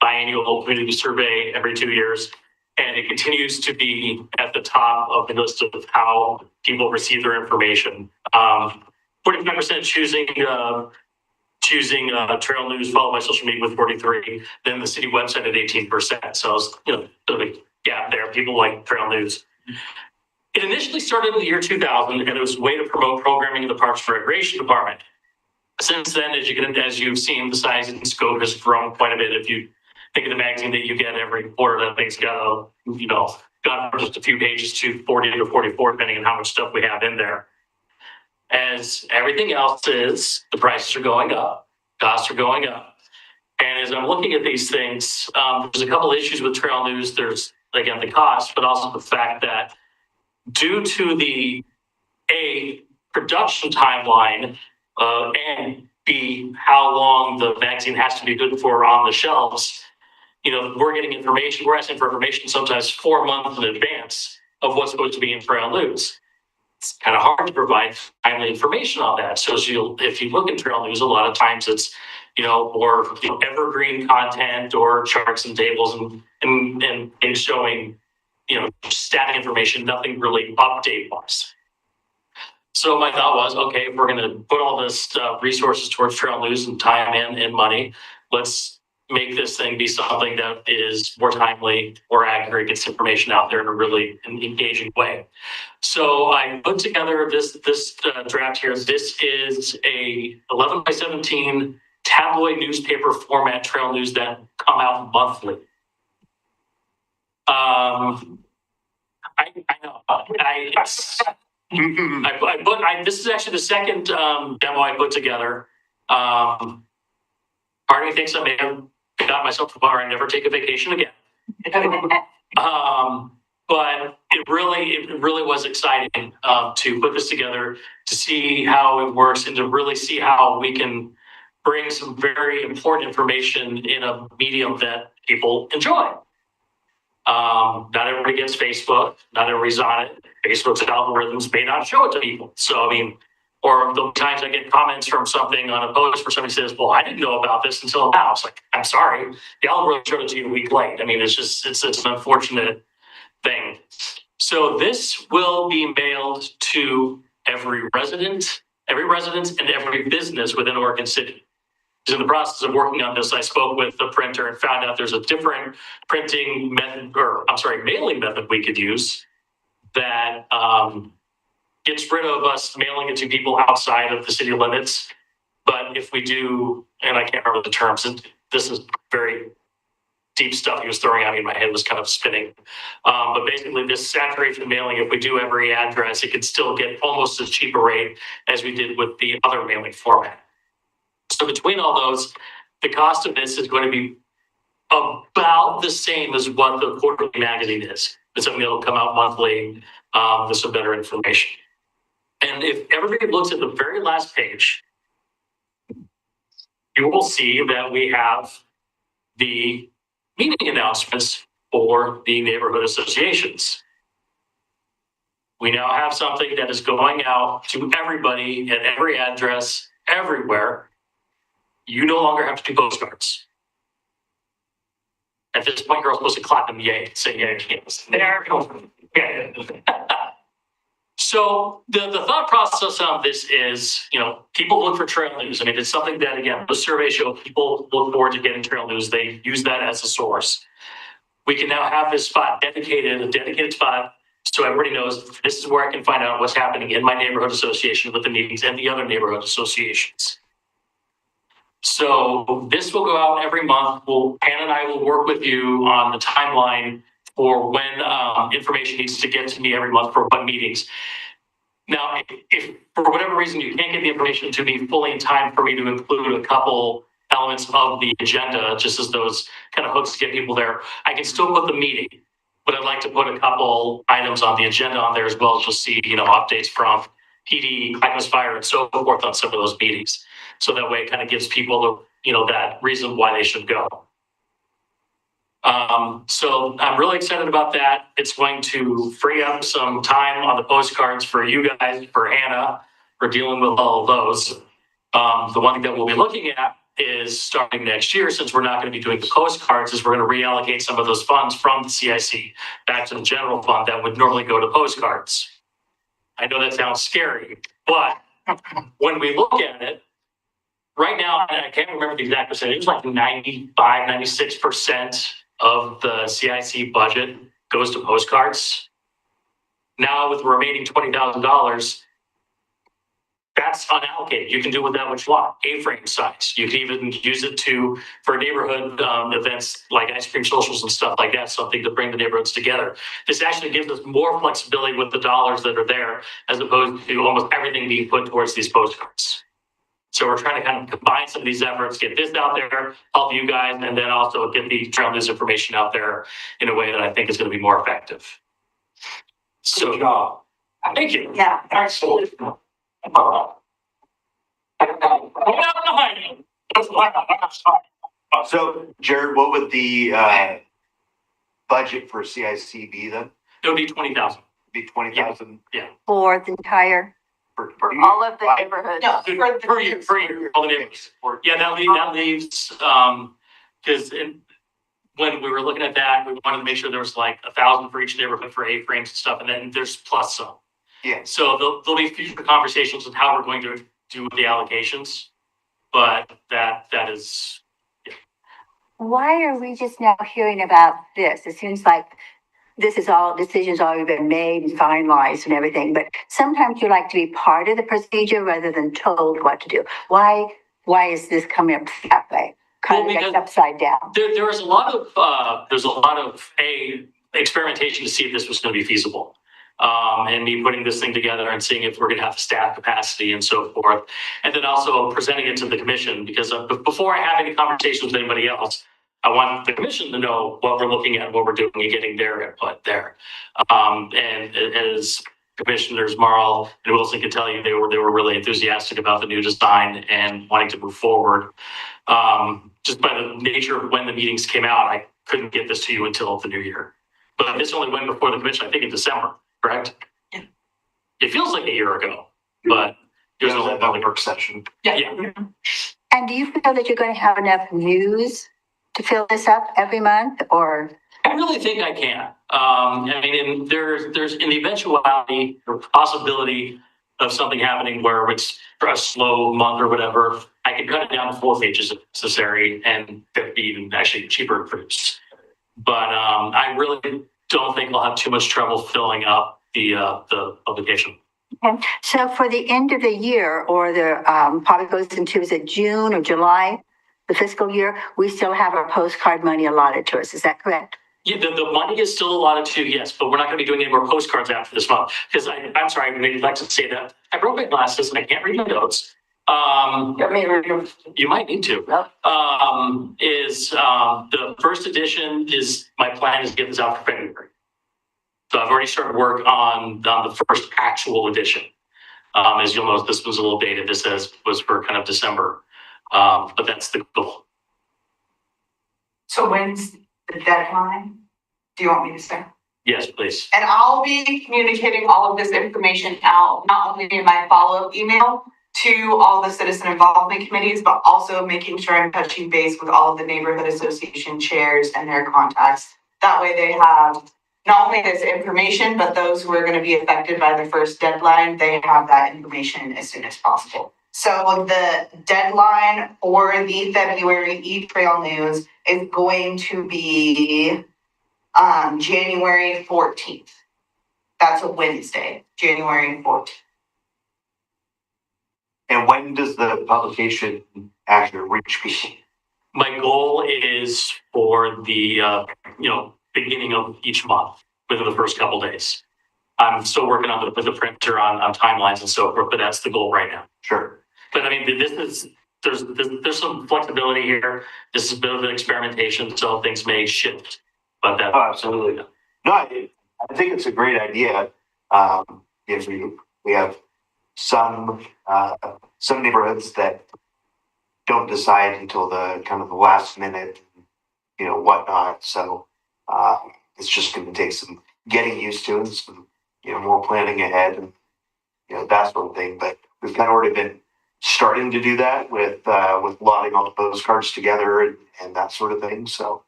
biannual community survey every 2 years, and it continues to be at the top of the list of how people receive their information. 45% choosing Trail News, followed by social media with 43%, then the city website at 18%. So, it's, a big gap there. People like Trail News. It initially started in the year 2000, and it was a way to promote programming in the Parks and Recreation Department. Since then, as you've seen, the size and scope has grown quite a bit. If you think of the magazine that you get every quarter, that thing's got gone from just a few pages to 40 to 44, depending on how much stuff we have in there. As everything else is, the prices are going up, costs are going up. And as I'm looking at these things, there's a couple issues with Trail News. There's, again, the cost, but also the fact that due to the A, production timeline, and B, how long the magazine has to be good for on the shelves, we're getting information, we're asking for information sometimes 4 months in advance of what's supposed to be in Trail News. It's kind of hard to provide timely information on that. So if you look in Trail News, a lot of times it's, more evergreen content or charts and tables and showing, static information, nothing really update-wise. So my thought was, okay, if we're going to put all this resources towards Trail News and time and money, let's make this thing be something that is more timely, more accurate, gets information out there in a really engaging way. So I put together this draft here. This is a 11 by 17 tabloid newspaper format trail news that come out monthly. I know. This is actually the second demo I put together. Part of me thinks I may have got myself to bar and never take a vacation again. But it really was exciting to put this together, to see how it works, and to really see how we can bring some very important information in a medium that people enjoy. Not everybody gets Facebook. Not everybody's on it. Facebook's algorithms may not show it to people. So, I mean, or the times I get comments from something on a post where somebody says, well, I didn't know about this until now. It's like, I'm sorry, the algorithm showed it to you a week late. I mean, it's an unfortunate thing. So this will be mailed to every resident and every business within Oregon City. In the process of working on this, I spoke with the printer and found out there's a different mailing method we could use that gets rid of us mailing it to people outside of the city limits. But if we do, and I can't remember the terms, this is very deep stuff he was throwing at me, my head was kind of spinning. But basically this saturation mailing, if we do every address, it could still get almost as cheap a rate as we did with the other mailing format. So between all those, the cost of this is going to be about the same as what the quarterly magazine is. It's something that will come out monthly with some better information. And if everybody looks at the very last page, you will see that we have the meeting announcements for the neighborhood associations. We now have something that is going out to everybody at every address, everywhere. You no longer have to do postcards. At this point, you're supposed to clap and yay, say yay. There. Yeah. So the thought process on this is, people look for trail news. I mean, it's something that, again, the survey show people look forward to getting trail news. They use that as a source. We can now have this spot a dedicated spot, so everybody knows this is where I can find out what's happening in my neighborhood association with the meetings and the other neighborhood associations. So this will go out every month. Hannah and I will work with you on the timeline for when information needs to get to me every month for what meetings. Now, if for whatever reason you can't get the information to me fully in time for me to include a couple elements of the agenda, just as those kind of hooks to get people there, I can still put the meeting, but I'd like to put a couple items on the agenda on there as well, as you'll see, updates from PD, Clackamas Fire, and so forth on some of those meetings. So that way it kind of gives people that reason why they should go. So I'm really excited about that. It's going to free up some time on the postcards for you guys, for Hannah, for dealing with all of those. The one thing that we'll be looking at is starting next year, since we're not going to be doing the postcards, is we're going to reallocate some of those funds from the CIC back to the general fund that would normally go to postcards. I know that sounds scary, but when we look at it, right now, I can't remember the exact percentage, it was like 95, 96% of the CIC budget goes to postcards. Now with the remaining $20,000, that's unallocated. You can do with that what you want. A-frame size. You can even use it for neighborhood events like ice cream socials and stuff like that, something to bring the neighborhoods together. This actually gives us more flexibility with the dollars that are there, as opposed to almost everything being put towards these postcards. So we're trying to kind of combine some of these efforts, get this out there, help you guys, and then also get the trail news information out there in a way that I think is going to be more effective. So, Good job. Thank you. Yeah. Excellent. So, Jarrod, what would the budget for CIC be then? It would be 20,000. Be 20,000 For the entire, for all of the neighborhoods. No, Per year, all the neighborhoods. Yeah, that leaves because when we were looking at that, we wanted to make sure there was like 1,000 for each neighborhood for A-frames and stuff, and then there's plus some. Yeah. So there'll be future conversations on how we're going to do the allocations, but that is. Yeah. why are we just now hearing about this? It seems like this is all, decisions already been made and finalized and everything, but sometimes you like to be part of the procedure rather than told what to do. Why is this coming up that way? Kind of upside down. There's a lot of experimentation to see if this was going to be feasible. And me putting this thing together and seeing if we're going to have staff capacity and so forth. And then also presenting it to the commission, because before I have any conversations with anybody else, I want the commission to know what we're looking at, what we're doing, and getting their input there. And as Commissioners Marl and Wilson can tell you, they were really enthusiastic about the new design and wanting to move forward. Just by the nature of when the meetings came out, I couldn't get this to you until the new year. But this only went before the commission, I think in December, correct? Yeah. It feels like a year ago, but there's There's no another work session. Yeah. And do you feel that you're going to have enough news to fill this up every month, or? I really think I can. I mean, there's in the eventuality or possibility of something happening where it's a slow month or whatever, I can cut it down to 4 pages if necessary, and it'd be even actually cheaper to produce. But I really don't think I'll have too much trouble filling up the publication. Okay. So for the end of the year, or the probably goes into, is it June or July, the fiscal year, we still have our postcard money allotted to us. Is that correct? Yeah, the money is still allotted to, yes, but we're not going to be doing any more postcards after this month. Because I'm sorry, I neglected to say that. I broke my glasses and I can't read my notes. You might need to. Yep. The first edition is, my plan is to get this out for February. So I've already started work on the first actual edition. As you'll notice, this was a little dated. This was for kind of December. But that's the goal. So when's the deadline? Do you want me to say? Yes, please. And I'll be communicating all of this information out, not only in my follow-up email to all the citizen involvement committees, but also making sure I'm touching base with all of the neighborhood association chairs and their contacts. That way they have not only this information, but those who are going to be affected by the first deadline, they have that information as soon as possible. So the deadline for the February E-Trail News is going to be January 14th. That's a Wednesday, January 14th. And when does the publication actually reach me? My goal is for the beginning of each month, within the first couple days. I'm still working on the printer on timelines and so forth, but that's the goal right now. Sure. But I mean, there's some flexibility here. This is a bit of an experimentation, so things may shift. But that absolutely. No, I think it's a great idea. If we have some neighborhoods that don't decide until the kind of the last minute, whatnot. So it's just going to take some getting used to and some more planning ahead and that sort of thing. But we've kind of already been starting to do that with lotting all the postcards together and that sort of thing. So.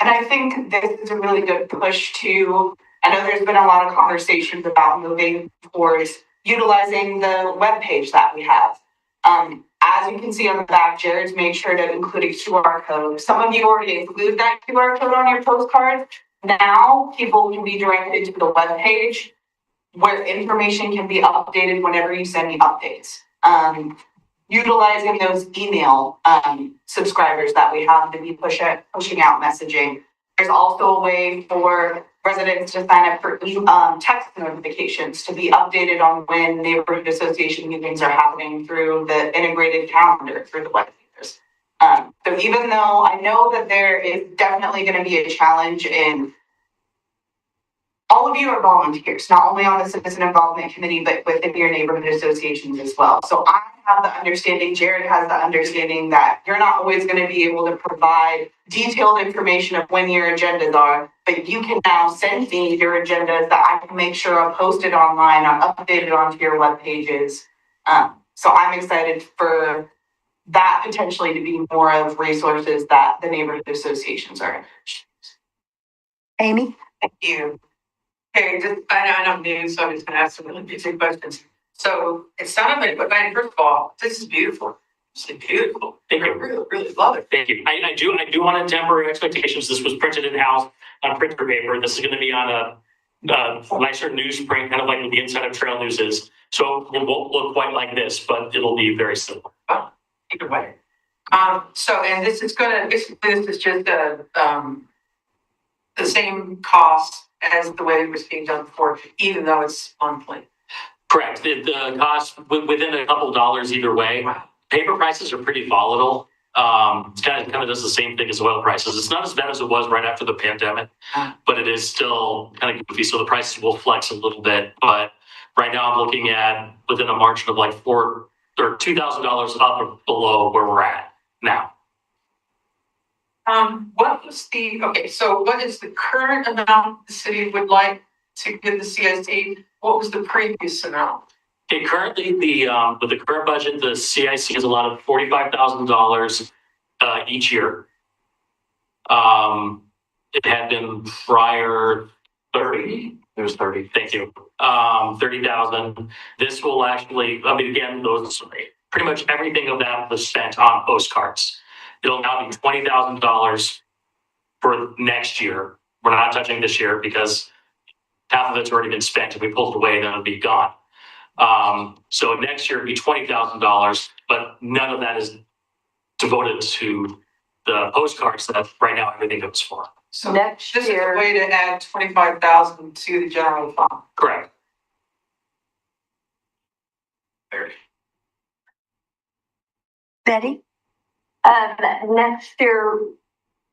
And I think this is a really good push to, I know there's been a lot of conversations about moving towards utilizing the webpage that we have. As you can see on the back, Jarrod's made sure to include a QR code. Some of you already include that QR code on your postcard. Now people can be directed to the webpage where information can be updated whenever you send me updates. Utilizing those email subscribers that we have to be pushing out messaging. There's also a way for residents to sign up for text notifications to be updated on when neighborhood association meetings are happening through the integrated calendar through the web pages. So even though I know that there is definitely going to be a challenge in all of you are volunteers, not only on the Citizen Involvement Committee, but within your neighborhood associations as well. So I have the understanding, Jarrod has the understanding that you're not always going to be able to provide detailed information of when your agendas are, but you can now send me your agendas that I can make sure are posted online or updated onto your web pages. So I'm excited for that potentially to be more of resources that the neighborhood associations are in. Amy? Thank you. Okay, I know I'm new, so I'm just going to ask some really basic questions. So it sounded like, but first of all, this is beautiful. It's beautiful. Thank I you. really, really love it. Thank you. I do want to temper expectations. This was printed in-house on printer paper. This is going to be on a nicer newsprint, kind of like the inside of Trail News is. So it won't look quite like this, but it'll be very similar. Oh, either way. So, and this is just the same cost as the way it was being done before, even though it's monthly. Correct. The cost within a couple dollars either way. Wow. Paper prices are pretty volatile. It kind of does the same thing as oil prices. It's not as bad as it was right after the pandemic, but it is still kind of goofy. So the prices will flex a little bit. But right now I'm looking at within a margin of like $4,000 or $2,000 up or below where we're at now. What was so what is the current amount the city would like to give the CIC? What was the previous amount? Okay, currently with the current budget, the CIC has allotted $45,000 each year. It had been prior 30. It was 30. Thank you. 30,000. This will actually, I mean, again, those pretty much everything of that was spent on postcards. It'll now be $20,000 for next year. We're not touching this year because half of it's already been spent. If we pulled it away, then it'll be gone. So next year it'd be $20,000, but none of that is devoted to the postcards that right now everything goes for. So Next this year- is a way to add 25,000 to the general fund. Correct. Betty? Next year,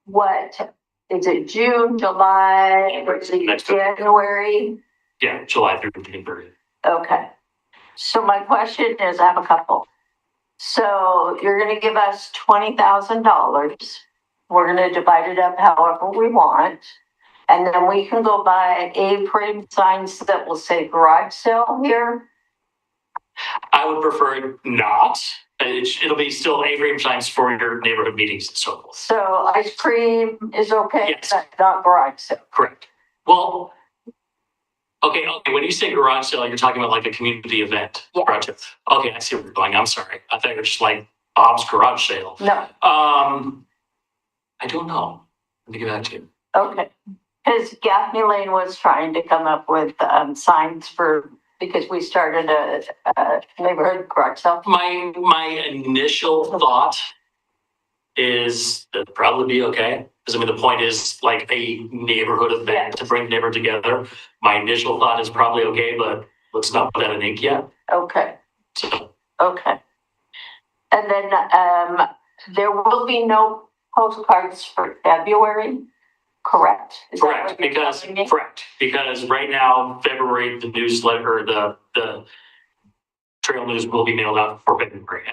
what, is it June, July, or is it Next year. January? Yeah, July through June 30th. Okay. So my question is, I have a couple. So you're gonna give us $20,000. We're gonna divide it up however we want. And then we can go buy A-frame signs that will say garage sale here. I would prefer not. It'll be still A-frame signs for your neighborhood meetings and so forth. So ice cream is okay, Yes. but not garage sale. Correct. Well, okay. When you say garage sale, you're talking about like a community event. Yeah. Project. Okay, I see where you're going. I'm sorry. I thought you were just like Bob's garage sale. No, I don't know. Let me get back to you. okay. Because Gaffney Lane was trying to come up with signs for, because we started a neighborhood garage sale. My initial thought is that it'd probably be okay. Because I mean, the point is like a neighborhood event to bring the neighbor together. My initial thought is probably okay, but let's not put that in ink yet. Okay, So okay. And then there will be no postcards for February, correct? Is that correct, what you're because telling me? because right now, February, the newsletter, the Trail News will be mailed out for February.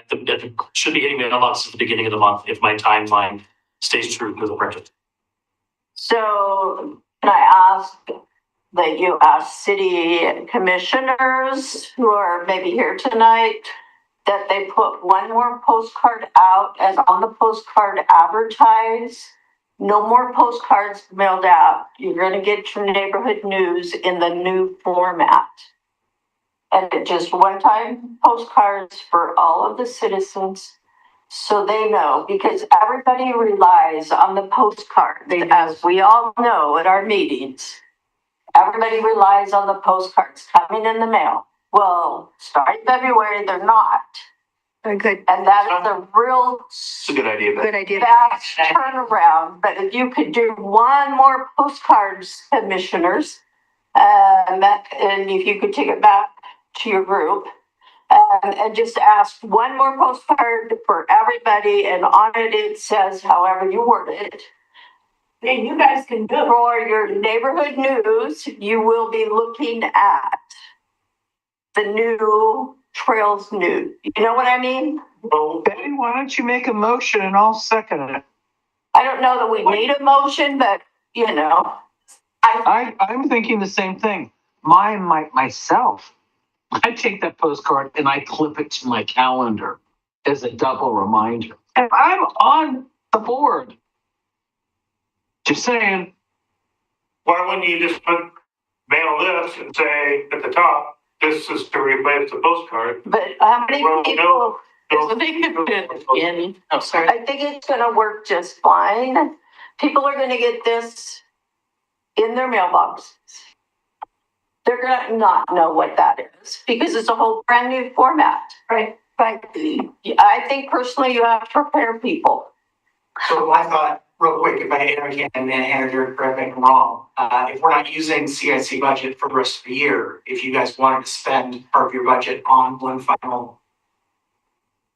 Should be hitting the mailbox at the beginning of the month if my timeline stays true to the project. So can I ask that you ask city commissioners who are maybe here tonight that they put one more postcard out as on the postcard advertise? No more postcards mailed out. You're going to get your neighborhood news in the new format. And just one-time postcards for all of the citizens so they know, because everybody relies on the postcards, as we all know at our meetings. Everybody relies on the postcards coming in the mail. Well, starting February, they're not. Very good. And that is a real It's a good idea, but Good idea. fast turnaround. But if you could do one more postcards, commissioners, and if you could take it back to your group, and just ask one more postcard for everybody, and on it says however you word it. And you guys can do it. For your neighborhood news, you will be looking at the new Trails News. You know what I mean? Well, Betty, why don't you make a motion and I'll second it? I don't know that we need a motion, but you know, I'm thinking the same thing. Myself, I take that postcard and I clip it to my calendar as a double reminder. And I'm on the board. Just saying. Why wouldn't you just mail this and say at the top, this is to replace the postcard? but how many Well, people? no. So they could put it in, oh, sorry. I think it's gonna work just fine. People are gonna get this in their mailboxes. They're gonna not know what that is because it's a whole brand new format. Right. But I think personally you have to prepare people. So I thought, real quick, if I can, and then Hannah, correct me if I'm wrong, if we're not using CIC budget for the rest of the year, if you guys wanted to spend part of your budget on one final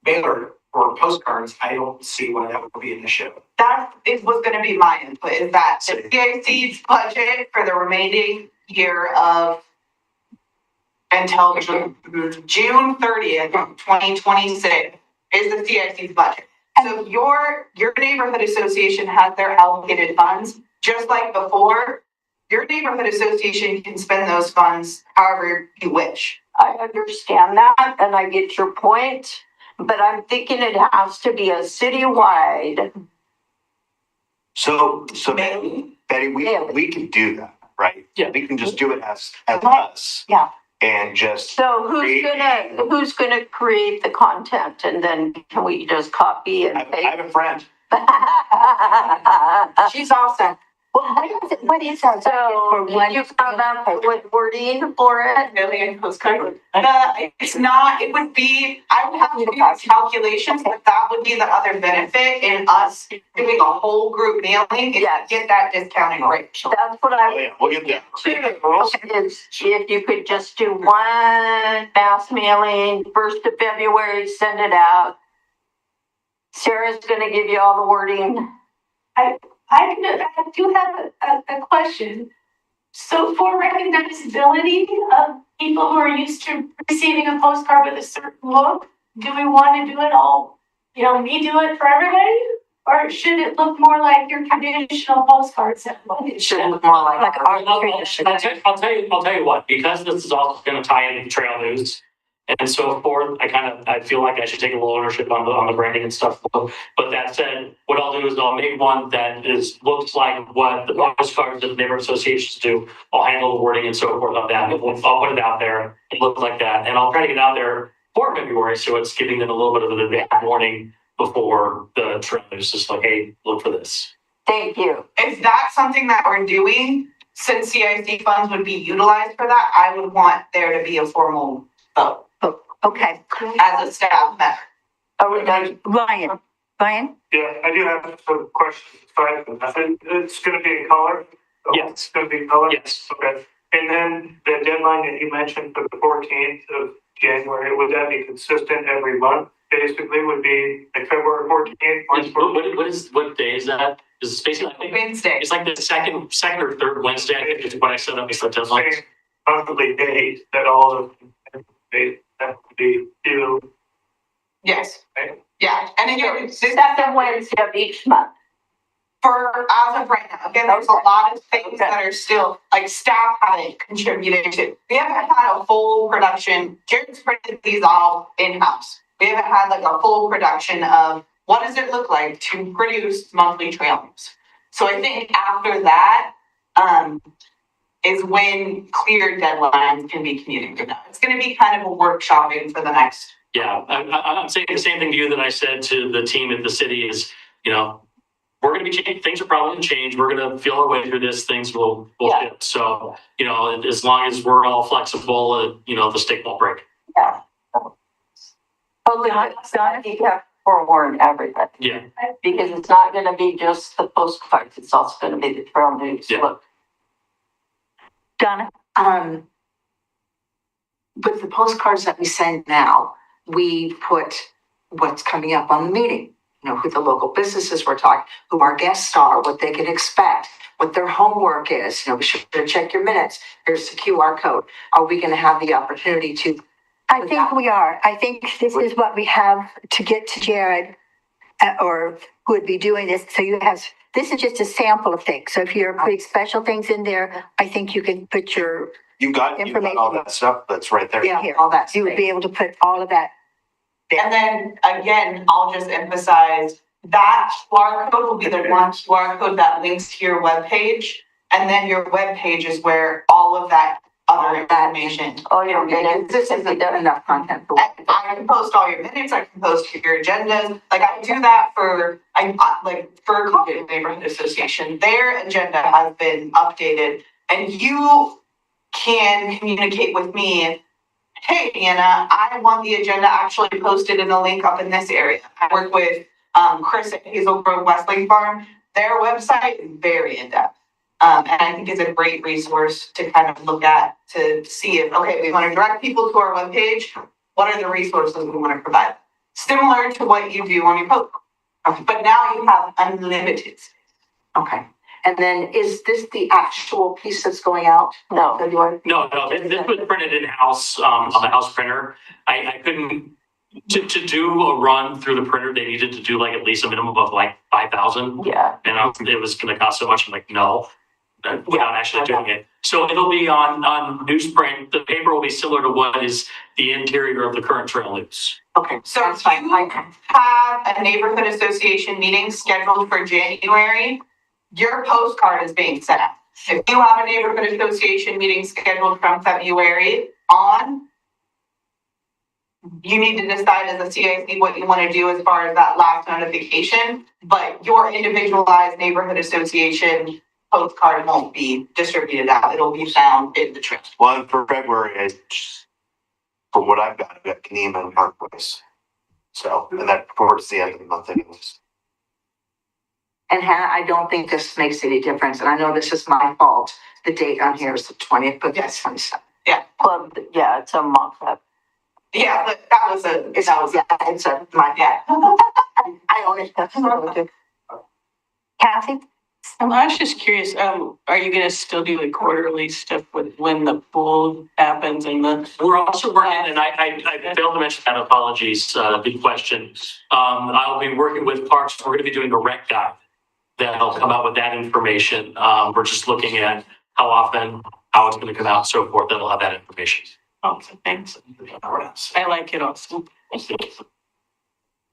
mailer or postcards, I don't see why that would be an issue. That is what's gonna be my input, is that the CIC's budget for the remaining year of until June 30th, 2026 is the CIC's budget. So your neighborhood association has their allocated funds, just like before, your neighborhood association can spend those funds however you wish. I understand that and I get your point, but I'm thinking it has to be a citywide. So Maybe. Betty, we can do that, right? Yeah. We can just do it as us. Yeah. And just. So who's gonna create the content and then can we just copy and I paste? have a friend. She's awesome. Well, what is our budget for So one? you come up with wording for it? Million postcard. It's not, it would be, I would have to do the calculations, but that would be the other benefit in us doing a whole group mailing, is to Yes. get that discounting rate. That's what Oh, I yeah, we'll get that. is if you could just do one mass mailing, 1st of February, send it out. Sarah's gonna give you all the wording. I do have a question. So for recognizability of people who are used to receiving a postcard with a certain look, do we want to do it all, me do it for everybody? Or should it look more like your traditional postcards that look? It should look more like our I'll traditional. tell you what, because this is also gonna tie into trail news and so forth, I feel like I should take a little ownership on the branding and stuff. But that said, what I'll do is I'll make one that looks like what the postcards that the neighborhood associations do. I'll handle the wording and so forth of that. I'll put it out there. It looks like that. And I'll try to get out there for February, so it's giving them a little bit of an advance warning before the trail news, just like, hey, look for this. Thank you. If that's something that we're doing, since CIC funds would be utilized for that, I would want there to be a formal vote Okay. as a staff member. Are we done? Ryan. Yeah, I do have some questions. It's gonna be in color? Yes. It's gonna be in color? Yes. Okay. And then the deadline that you mentioned for the 14th of January, would that be consistent every month? Basically would be like February 14th, March 14th? What day is that? Is it basically, I think Wednesday. it's like the second or third Wednesday, I think is when I set up the deadline. Same monthly date that all of they have to be due. Yes. Right. Yeah, and again, this Second Wednesday of each month. for as of right now, again, there's a lot of things that are still, like, staff haven't contributed to. We haven't had a full production, Jared's printed these all in-house. We haven't had like a full production of what does it look like to produce monthly trail news. So I think after that, is when clear deadlines can be communicated. It's gonna be kind of a workshopping for the next. Yeah, I'm saying the same thing to you that I said to the team at the city is, we're gonna be changing, things are probably gonna change, we're gonna feel our way through this, things will shift. So, as long as we're all flexible, the stick won't break. Yeah. Totally, I think you have to forewarn everybody. Yeah. Because it's not gonna be just the postcards, it's also gonna be the trail news. Yeah. Look, Donna. With the postcards that we send now, we put what's coming up on the meeting, who the local businesses we're talking, who our guests are, what they can expect, what their homework is, be sure to check your minutes. Here's the QR code. Are we gonna have the opportunity to? I think we are. I think this is what we have to get to Jarrod, or who would be doing this. So this is just a sample of things. So if you're putting special things in there, I think you can put your You've got all that stuff that's right there. Yeah, here. all that. You would be able to put all of that. And then again, I'll just emphasize that QR code will be the one QR code that links to your webpage. And then your webpage is where all of that other information. Oh, your minutes. This isn't enough content for. I can post all your minutes, I can post your agendas, like I do that for, like, for Concord Neighborhood Association, their agenda has been updated, and you can communicate with me, hey, Anna, I want the agenda actually posted in a link up in this area. I work with, Chris at Hazel Grove Westling Farm, their website is very in-depth. And I think it's a great resource to kind of look at to see if, okay, we want to direct people to our webpage. What are the resources we want to provide? Similar to what you do on your post. Okay. But now you have unlimited space. Okay. And then is this the actual piece that's going out? No. No, this was printed in-house, on the house printer. I couldn't, to do a run through the printer, they needed to do like at least a minimum of like 5,000. Yeah. And it was gonna cost so much, I'm like, no, without actually doing it. So it'll be on newsprint. The paper will be similar to what is the interior of the current trail news. Okay. So if you have a neighborhood association meeting scheduled for January, your postcard is being sent out. If you have a neighborhood association meeting scheduled from February on, you need to decide as a CIC what you want to do as far as that last notification, but your individualized neighborhood association postcard won't be distributed out. It'll be found in the trail. Well, for February, from what I've got Kenema and Park Place. So, and that towards the end of the month anyways. And Hannah, I don't think this makes any difference. And I know this is my fault. The date on here is the 20th, but that's 27th. Yeah. Well, yeah, it's a mock up. Yeah, but that was my, yeah. I own it. Kathy? I was just curious, are you gonna still do the quarterly stuff with when the pool happens and the? We're also working, and I failed to mention that, apologies, big question. I'll be working with Parks, we're gonna be doing a rec guide that'll come out with that information. We're just looking at how often, how it's gonna come out and so forth, that'll have that information. Oh, thanks. I like it also.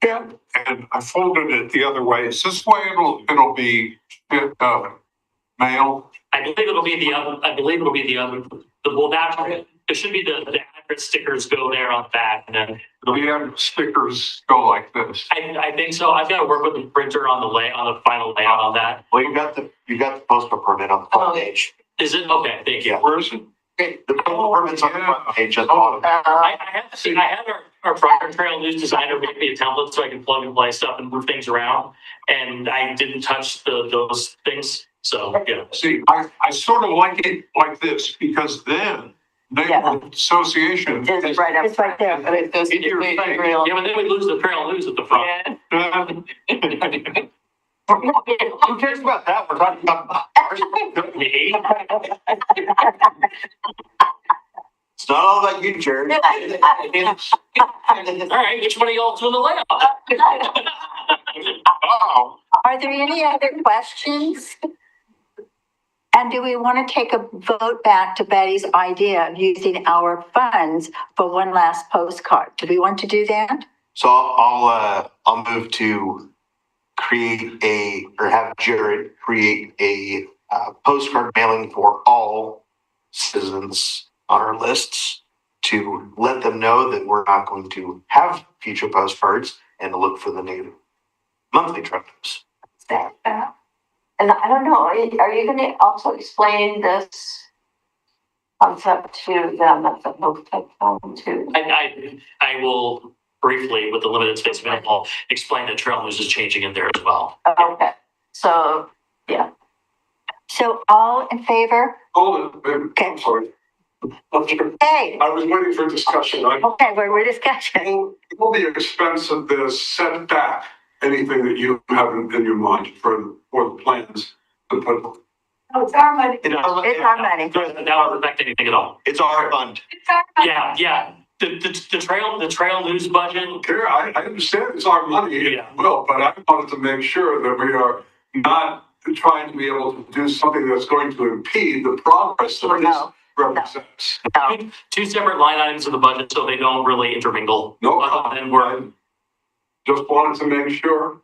Yeah, and I folded it the other way. Is this way it'll be, mail? I believe it'll be the other, well, that, it should be the address stickers go there on the back, and then The stickers go like this. I think so. I've got to work with the printer on the final layout on that. Well, you got the postal permit on the front page. Is it? Okay, thank you. Where is it? The postal permit's on the front page at the bottom. I had our prior trail news designer make me a template so I can plug and play stuff and move things around. And I didn't touch those things. So, yeah. See, I sort of like it like this because then neighborhood association. It's right up. It's right there. But it doesn't. In your face. Yeah, but then we lose the trail news at the front. Who cares about that? We're talking about Me? It's not all about you, Jared. All right, which one of y'all doing the layout? Wow. Are there any other questions? And do we want to take a vote back to Betty's idea of using our funds for one last postcard? Do we want to do that? So I'll move to have Jarrod create a postcard mailing for all citizens on our lists to let them know that we're not going to have future postcards and to look for the new monthly trucks. And I don't know, are you gonna also explain this concept to them at the post too? I will briefly, with the limited space available, explain that trail news is changing in there as well. Okay, so, yeah. So all in favor? Hold it, I'm sorry. Hey, I was waiting for discussion. okay, we're discussing. Will the expense of this set back anything that you have in your mind for the plans to put? Oh, it's our money. It's our money. That won't affect anything at all. It's our fund. It's our money. Yeah. The trail news budget. Okay, I understand it's our money, Yeah. well, but I wanted to make sure that we are not trying to be able to do something that's going to impede the progress that this represents. Two separate line items of the budget, so they don't really intermingle. No And problem. I just wanted to make sure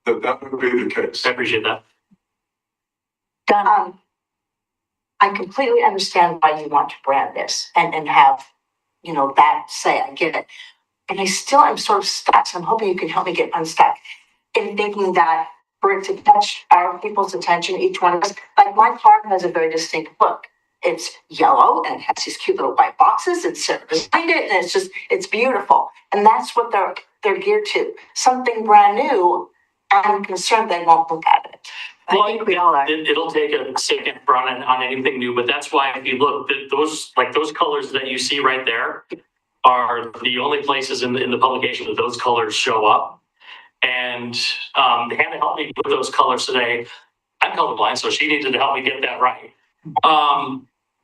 that would be the case. I appreciate that. Done. I completely understand why you want to brand this and have, you know, that say, I get it. And I still am sort of stuck, so I'm hoping you can help me get unstuck in thinking that for it to catch our people's attention, each one of us, like my car has a very distinct look. It's yellow and it has these cute little white boxes and Sarah designed it and it's beautiful. And that's what they're geared to. Something brand new, I'm concerned they won't look at it. Well, I think we all are. It'll take a second run on anything new, but that's why if you look, those colors that you see right there are the only places in the publication that those colors show up. And Hannah helped me with those colors today. I'm colorblind, so she needed to help me get that right.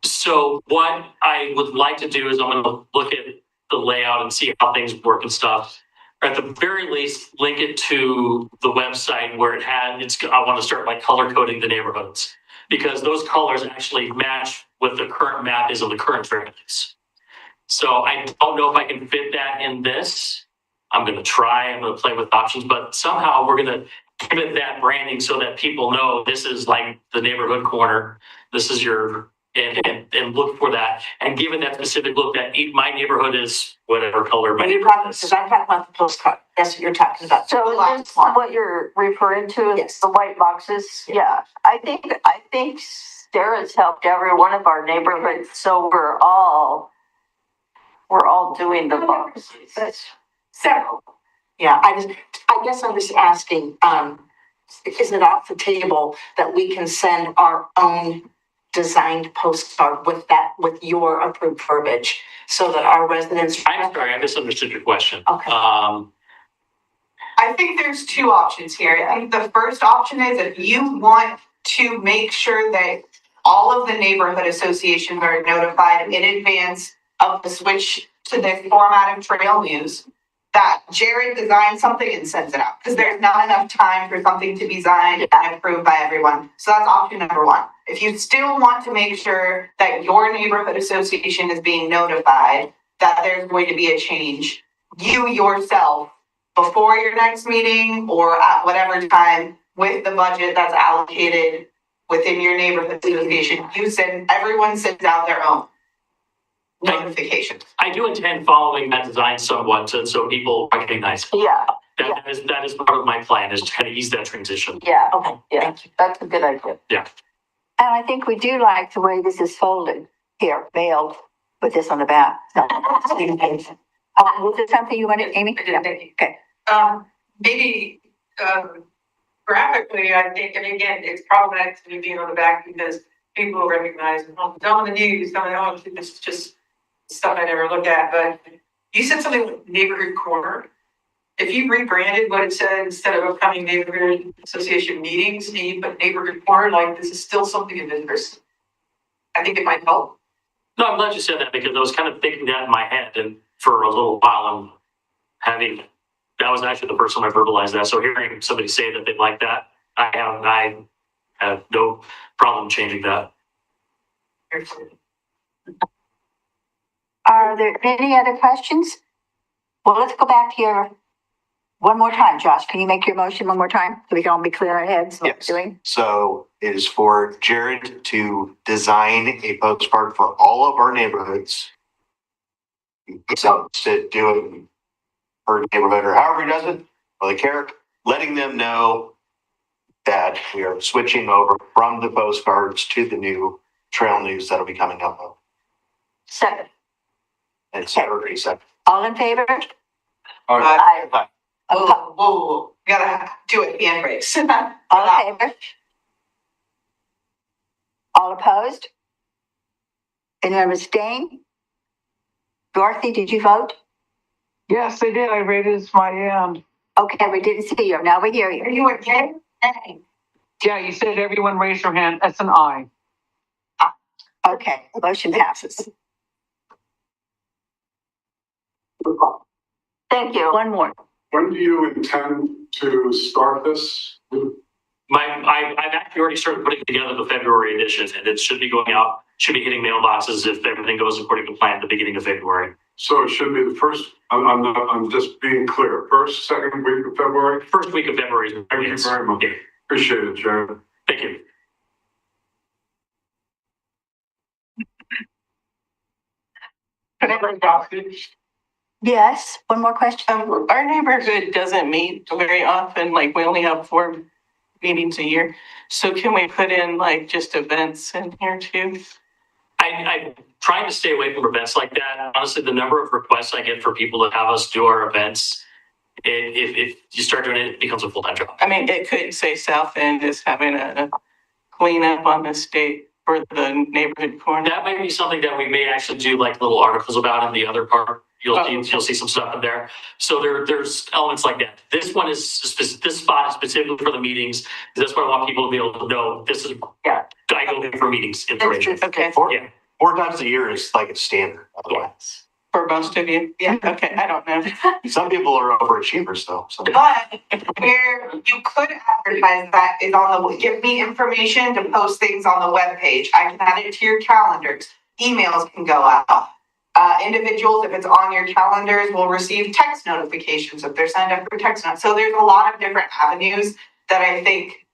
So what I would like to do is I'm going to look at the layout and see how things work and stuff. Or at the very least, link it to the website where I want to start by color coding the neighborhoods because those colors actually match what the current map is of the current variants. So I don't know if I can fit that in this. I'm going to try, I'm going to play with options, but somehow we're going to give it that branding so that people know this is like the neighborhood corner. This is your, and look for that and give it that specific look that my neighborhood is whatever color. And you're talking, because I'm talking about the postcard. That's what you're talking about. So is this what you're referring to, Yes. the white boxes? Yeah, I think Sarah's helped every one of our neighborhoods, so we're all doing the boxes. That's several. Yeah, I guess I'm just asking, is it off the table that we can send our own designed postcard with your approved verbiage so that our residents? I'm sorry, I misunderstood your question. Okay. I think there's two options here. I think the first option is if you want to make sure that all of the neighborhood associations are notified in advance of the switch to this format of trail news, that Jarrod designs something and sends it out. Because there's not enough time for something to be designed and approved by everyone. So that's option number one. If you still want to make sure that your neighborhood association is being notified that there's going to be a change, you yourself, before your next meeting or at whatever time with the budget that's allocated within your neighborhood association, everyone sends out their own notifications. I do intend following that design somewhat so people recognize. Yeah. That is part of my plan is to kind of ease that transition. Yeah, Okay, yeah, thank you. that's a good idea. Yeah. And I think we do like the way this is folded here, mailed with this on the back. So, was there something you wanted, Amy? I did, thank you. Okay. Maybe, graphically, I think, and again, it's problematic to me being on the back because people will recognize, oh, it's on the news, it's just stuff I never look at, but you said something like neighborhood corner. If you rebranded what it said instead of upcoming neighborhood association meetings, and you put neighborhood corner, like this is still something of interest, I think it might help. No, I'm glad you said that because I was kind of thinking that in my head and for a little while that was actually the first time I verbalized that. So hearing somebody say that they like that, I have no problem changing that. Are there any other questions? Well, let's go back here one more time. Josh, can you make your motion one more time so we can all be clear in our heads what Yes. we're doing? So it is for Jarrod to design a postcard for all of our neighborhoods. So to do it per neighborhood or however he does it, really care, letting them know that we are switching over from the postcards to the new trail news that'll be coming up. Second. And Saturday, second. All in favor? Aye. Whoa. We gotta do it, handbrakes. All in favor? All opposed? Anyone abstain? Dorothy, did you vote? Yes, I did. I raised my hand. Okay, we didn't see you. Now we hear you. Are you okay? Yeah, you said everyone raise your hand. That's an aye. Okay, motion passes. Thank you. One more. When do you intend to start this? I've actually already started putting together the February edition and it should be going out, should be hitting mailboxes if everything goes according to plan at the beginning of February. So it should be the first, I'm just being clear, first, second week of February? First week of February. Thank you very much. Appreciate it, Jarrod. Thank you. Yes, one more question. Our neighborhood doesn't meet very often, like we only have 4 meetings a year. So can we put in like just events in here too? I'm trying to stay away from events like that. Honestly, the number of requests I get for people to have us do our events, if you start doing it, it becomes a full-time job. I mean, it could say South End is having a cleanup on the state for the neighborhood corner. That might be something that we may actually do like little articles about in the other part. You'll see some stuff in there. So there's elements like that. This one is this spot is specifically for the meetings. That's what I want people to be able to know. This is I go in for meetings information. Okay. Four times a year is like a standard. Otherwise, For most of you? Yeah. Okay, I don't know. some people are overachievers though. So. But where you could advertise that is on the, give me information to post things on the webpage. I can add it to your calendars. Emails can go out. Individuals, if it's on your calendars, will receive text notifications if they're signed up for text notes. So there's a lot of different avenues that I think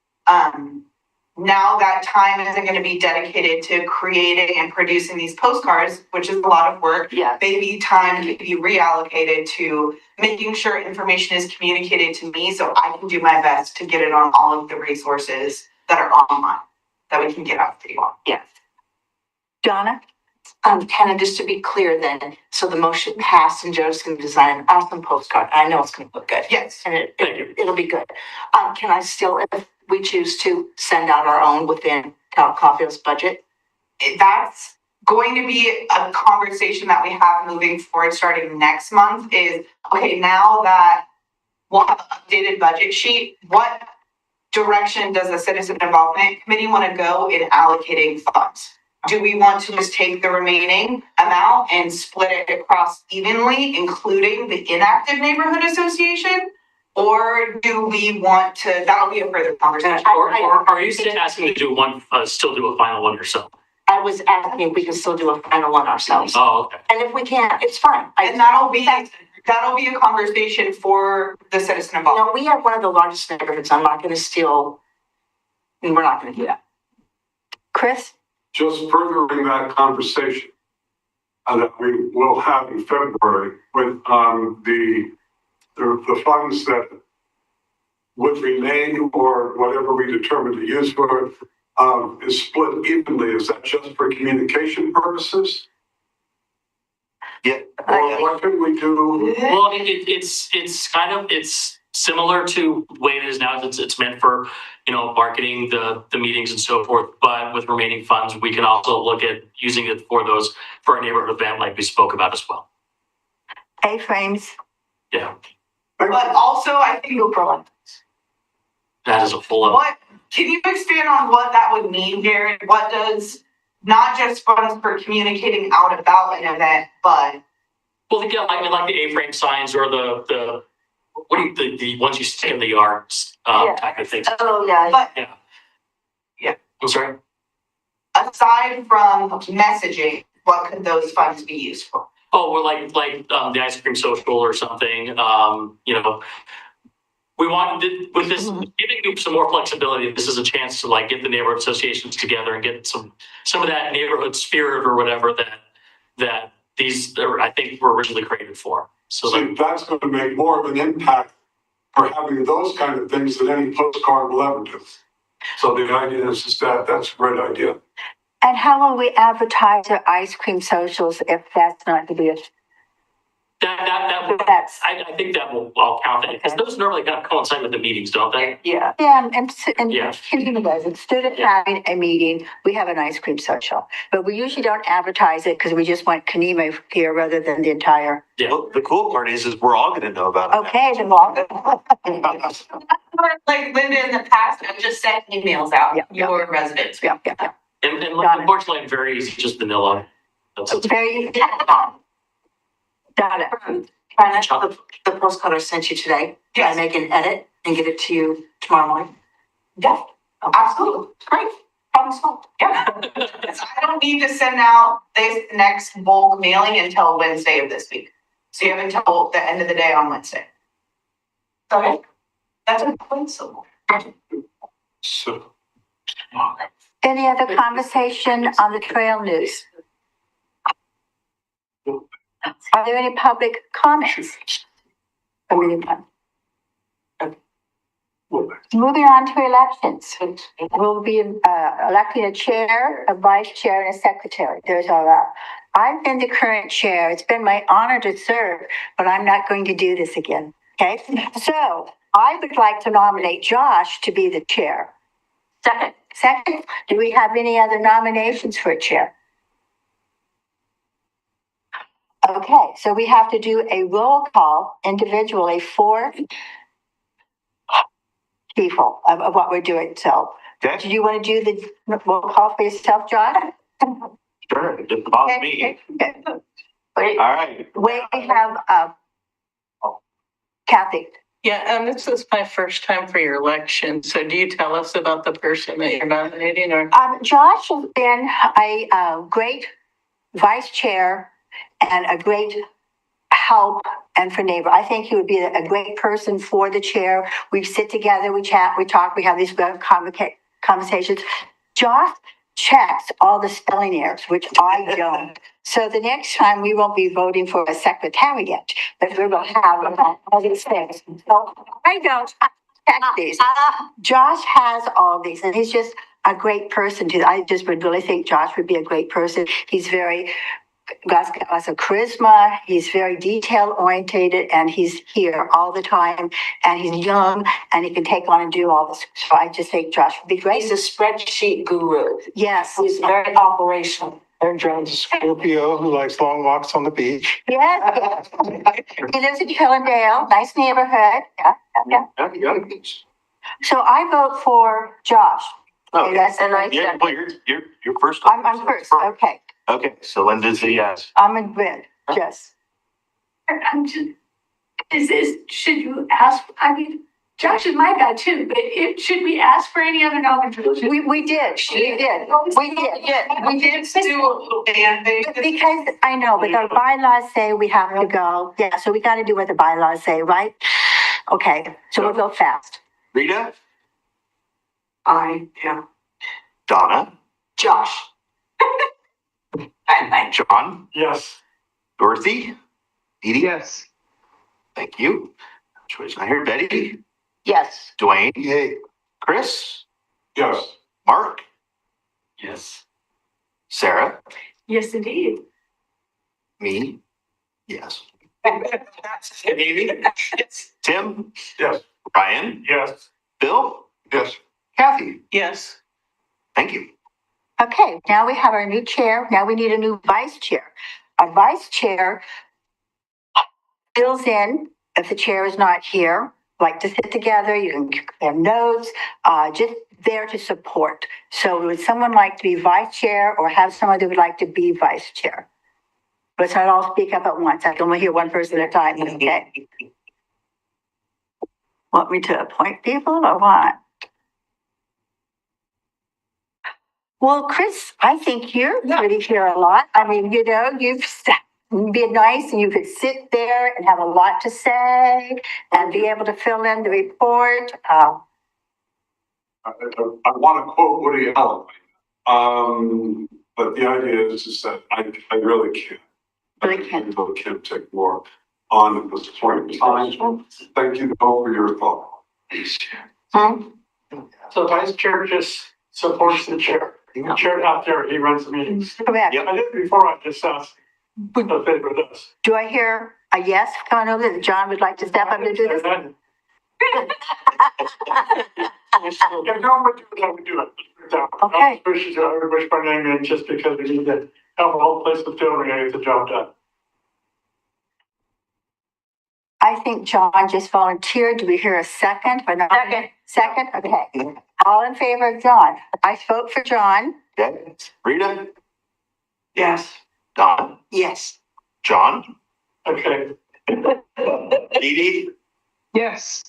now that time isn't going to be dedicated to creating and producing these postcards, which is a lot of work. Yeah. Maybe time can be reallocated to making sure information is communicated to me so I can do my best to get it on all of the resources that are online that we can get out to you all. Yes. Donna? Hannah, just to be clear then, so the motion passed and Joe's gonna design an awesome postcard. I know it's gonna look good. Yes. And it'll be good. Can I still, if we choose to send out our own within Caulfield's budget? That's going to be a conversation that we have moving forward starting next month is, okay, now that we'll have an updated budget sheet, what direction does the Citizen Involvement Committee want to go in allocating funds? Do we want to just take the remaining amount and split it across evenly, including the inactive neighborhood association? Or do we want to, that'll be a further conversation. Or are you asking to do one, still do a final one yourself? I was asking if we can still do a final one ourselves. Oh, okay. And if we can't, it's fine. And that'll be a conversation for the Citizen Involvement. No, we have one of the largest neighborhoods. I'm not gonna steal, and we're not gonna do that. Chris? Just furthering that conversation that we will have in February with the funds that would remain or whatever we determine to use for it is split evenly. Is that just for communication purposes? Yeah. Or what can we do? Well, I mean, it's similar to the way it is now. It's meant for, marketing the meetings and so forth. But with remaining funds, we can also look at using it for our neighborhood event, like we spoke about as well. A-frames. Yeah. But also, I think That is a full. Can you expand on what that would mean, Jarrod? What does not just funds for communicating out about an event, but Well, yeah, like the A-frame signs or the ones you stick in the yards type of things. Oh, yeah. but I'm sorry. aside from messaging, what could those funds be used for? Oh, or like the ice cream social or something. We wanted with this giving you some more flexibility. This is a chance to get the neighborhood associations together and get some of that neighborhood spirit or whatever that these I think were originally created for. So that's going to make more of an impact for having those kind of things than any postcard will ever do. So the idea is that that's a great idea. And how will we advertise our ice cream socials if that's not to be a... I think that will count that because those normally kind of coincide with the meetings, don't they? Yeah. Yeah, and Kinema does. Instead of having a meeting, we have an ice cream social. But we usually don't advertise it because we just want Kinema here rather than the entire... Yeah. Well, the cool part is we're all going to know about it. Okay, then we'll... Like Linda in the past, I've just sent emails out, your residents. Yeah. And unfortunately, I'm very easy, just vanilla. It's very easy. Got it. Can I the postcard I sent you today? Can I make an edit and get it to you tomorrow morning? Yeah, absolutely. Great. Problem solved. Yeah. I don't need to send out this next bulk mailing until Wednesday of this week. So you have until the end of the day on Wednesday. Okay. That's a principle. So. Any other conversation on the trail news? Are there any public comments? Moving on to elections. We'll be electing a chair, a vice chair, and a secretary. There's all that. I've been the current chair. It's been my honor to serve, but I'm not going to do this again. Okay? So I would like to nominate Josh to be the chair. Second. Second, do we have any other nominations for a chair? Okay, so we have to do a roll call individually for people of what we're doing. So, Okay. do you want to do the roll call for yourself, John? Sure, it didn't bother me. Okay. All right. Wait, we have Kathy. Yeah, this is my first time for your election. So do you tell us about the person that you're nominating or? Josh has been a great vice chair and a great help and for neighbor. I think he would be a great person for the chair. We sit together, we chat, we talk, we have these conversations. Josh checks all the spelling errors, which I don't. So the next time we won't be voting for a secretariat, but we will have all these things. So I don't check these. Josh has all these, and he's just a great person. I just would really think Josh would be a great person. He's got a charisma, he's very detail orientated, and he's here all the time, and he's young, and he can take on and do all this. So I just think Josh would be great. He's a spreadsheet guru. Yes. He's very operational. And John's a Scorpio who likes long walks on the beach. Yes. He lives in Hillendale, nice neighborhood. Yeah. So I vote for Josh. Oh, yes, and I yeah, well, you're first. I'm first. Okay. Okay, so Linda's a yes. I'm in red. Yes. I'm just, should you ask, I mean, Josh is my guy too, but should we ask for any other nominations? We did. We did. We did. Do a little band thing. Because I know, but the bylaws say we have to go. Yeah, so we got to do what the bylaws say, right? Okay, so we'll go fast. Rita? Yeah. Donna? Josh. John? Yes. Dorothy? Edie? Yes. Thank you. Choice not here. Betty? Yes. Dwayne? Yay. Chris? Yes. Mark? Yes. Sarah? Yes, indeed. Me? Yes. Amy? Yes. Tim? Yes. Ryan? Yes. Bill? Yes. Kathy? Yes. Thank you. Okay, now we have our new chair. Now we need a new vice chair. Our vice chair fills in if the chair is not here. Like to sit together, you can compare notes, just there to support. So would someone like to be vice chair or have someone that would like to be vice chair? Let's not all speak up at once. I can only hear one person at a time, okay? Want me to appoint people or what? Well, Chris, I think you're pretty here a lot. I mean, you know, you've been nice and you could sit there and have a lot to say and be able to fill in the report. I want to quote Woody Allen, but the idea is that I really can't. Really can't. I can't take more on at this point in time. Thank you all for your thought. So vice chair just supports the chair. The chair out there, he runs the meetings. Correct. I did before, I just asked what favor does. Do I hear a yes coming over that John would like to step up and do this? If no one would do it, I would do it. Okay. Everybody's my name in just because we need to have a whole place to fill and get the job done. I think John just volunteered. Do we hear a second or not? Second, okay. All in favor of John? I vote for John. Okay. Rita? Yes. Don? Yes. John? Okay. Edie? Yes.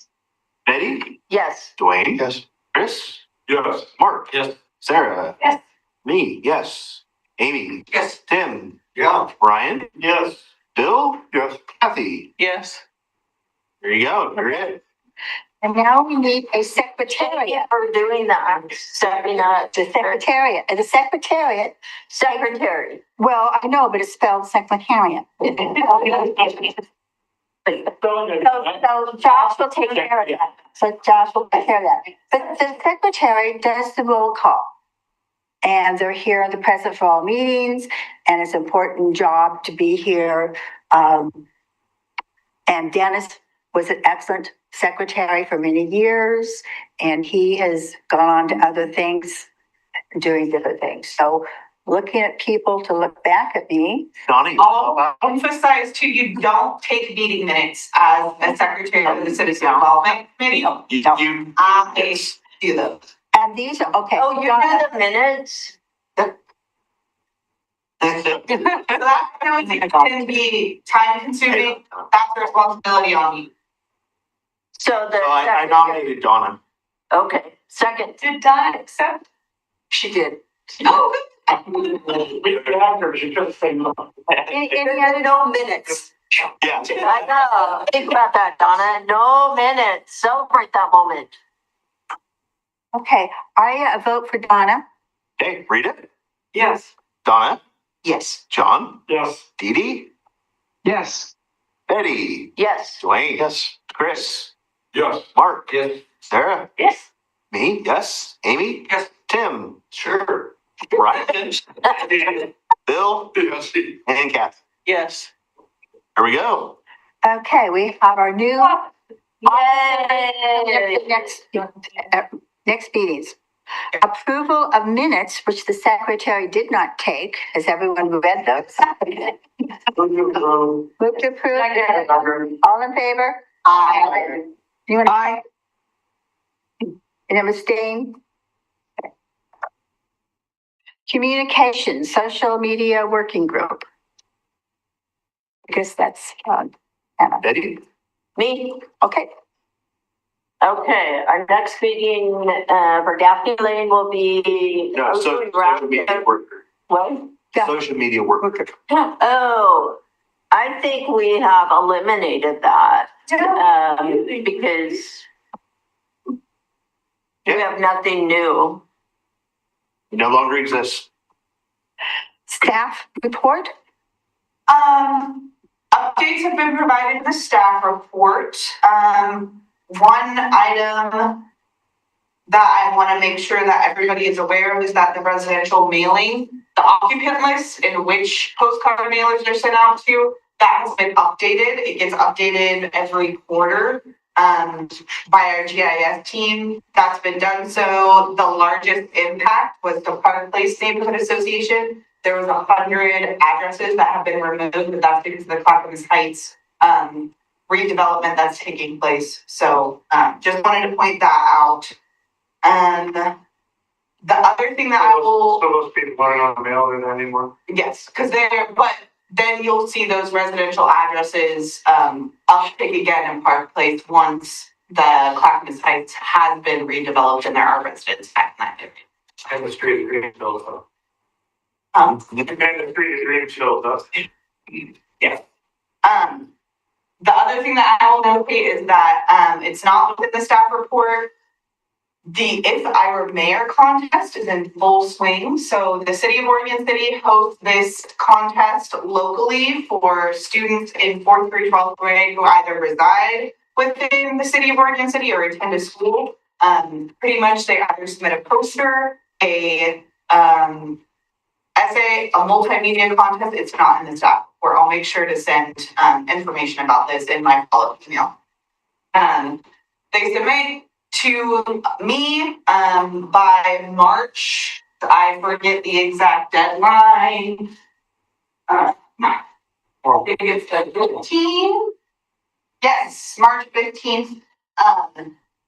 Betty? Yes. Dwayne? Yes. Chris? Yes. Mark? Yes. Sarah? Yes. Me? Yes. Amy? Yes. Tim? Yeah. Ryan? Yes. Bill? Yes. Kathy? Yes. There you go. You're it. And now we need a Thank you secretariat. for doing that, Sabrina. The secretariat, and the secretariat, Secretary. well, I know, but it's spelled secretariat. So Josh will take care of that. So Josh will take care of that. But the secretary does the roll call. And they're here in the present for all meetings, and it's an important job to be here. And Dennis was an excellent secretary for many years, and he has gone on to other things, doing different things. So looking at people to look back at me. Donnie. I'll emphasize too, you don't take meeting minutes as a secretary of the Citizen Development Committee. I do those. And these are, okay. Oh, you do the minutes? So that can be time consuming. That's a responsibility on me. So the. So I nominated Donna. Okay, second. Did Donna accept? She did. Oh, Any other no minutes? Yeah. I know. Think about that, Donna. No minutes. Celebrate that moment. Okay, I vote for Donna. Okay, read it. Yes. Donna, Yes. John, Yes. Dee Dee, Yes. Betty, Yes. Dwayne, yes, Chris, Yes. Mark, yes, Sarah, Yes. me, yes, Amy, Yes. Tim, sure, Brian, Bill, Yes. and Kathy. Yes. There we go. Okay, we have our new. Yay. Next meetings. Approval of minutes, which the secretary did not take. Has everyone read those? Move to approve. All in favor? Aye. Anyone? Aye. And abstain? Communication, social media working group. I guess that's, Anna. Betty? Me? Okay. Okay, our next meeting, for Daphne Lane will be. No, social media worker. What? Yeah. Social media worker. Oh, I think we have eliminated that, because we have nothing new. No longer exists. Staff report? Updates have been provided in the staff report. One item that I want to make sure that everybody is aware of is that the residential mailing, the occupant list in which postcard mailers are sent out to, that has been updated. It gets updated every quarter by our GIS team. That's been done. So the largest impact was the Park Place Neighborhood Association. There was 100 addresses that have been removed, but that's because of the Clackamas Heights redevelopment that's taking place. So just wanted to point that out. And the other thing that I will. So those people aren't on the mail in anymore? Yes, because but then you'll see those residential addresses uptick again in Park Place once the Clackamas Heights has been redeveloped and there are residents back in that area. And the street is Greenfield, huh? Um, And the street is Greenfield, huh? Yes. The other thing that I will note is that it's not within the staff report. The If I Were Mayor contest is in full swing. So the City of Oregon City hosts this contest locally for students in 4th through 12th grade who either reside within the City of Oregon City or attend a school. Pretty much they either submit a poster, a essay, a multimedia contest. It's not in the staff report. I'll make sure to send information about this in my follow-up email. They submit to me by March. I forget the exact deadline. I think it's the 15th. Yes, March 15th.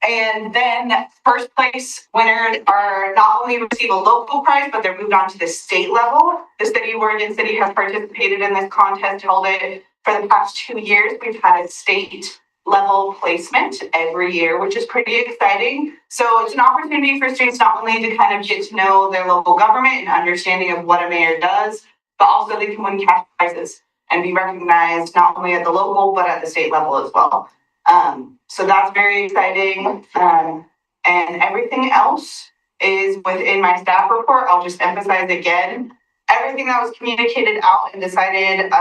And then first place winners are not only receive a local prize, but they're moved on to the state level. The City of Oregon City has participated in this contest, held it for the past 2 years. We've had a state level placement every year, which is pretty exciting. So it's an opportunity for students not only to kind of get to know their local government and understanding of what a mayor does, but also they can win cash prizes and be recognized not only at the local, but at the state level as well. So that's very exciting. And everything else is within my staff report. I'll just emphasize again, everything that was communicated out and decided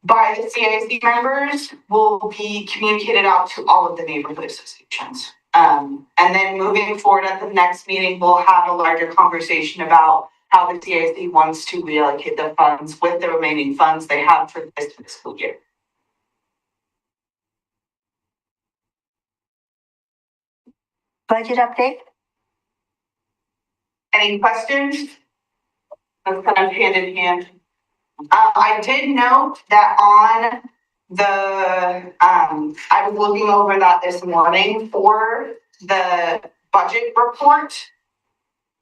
by the CIC members will be communicated out to all of the neighborhood associations. And then moving forward at the next meeting, we'll have a larger conversation about how the CIC wants to reallocate the funds with the remaining funds they have for this fiscal year. Budget update? Any questions? That's kind of hand in hand. I did note that on the, I was looking over that this morning for the budget report.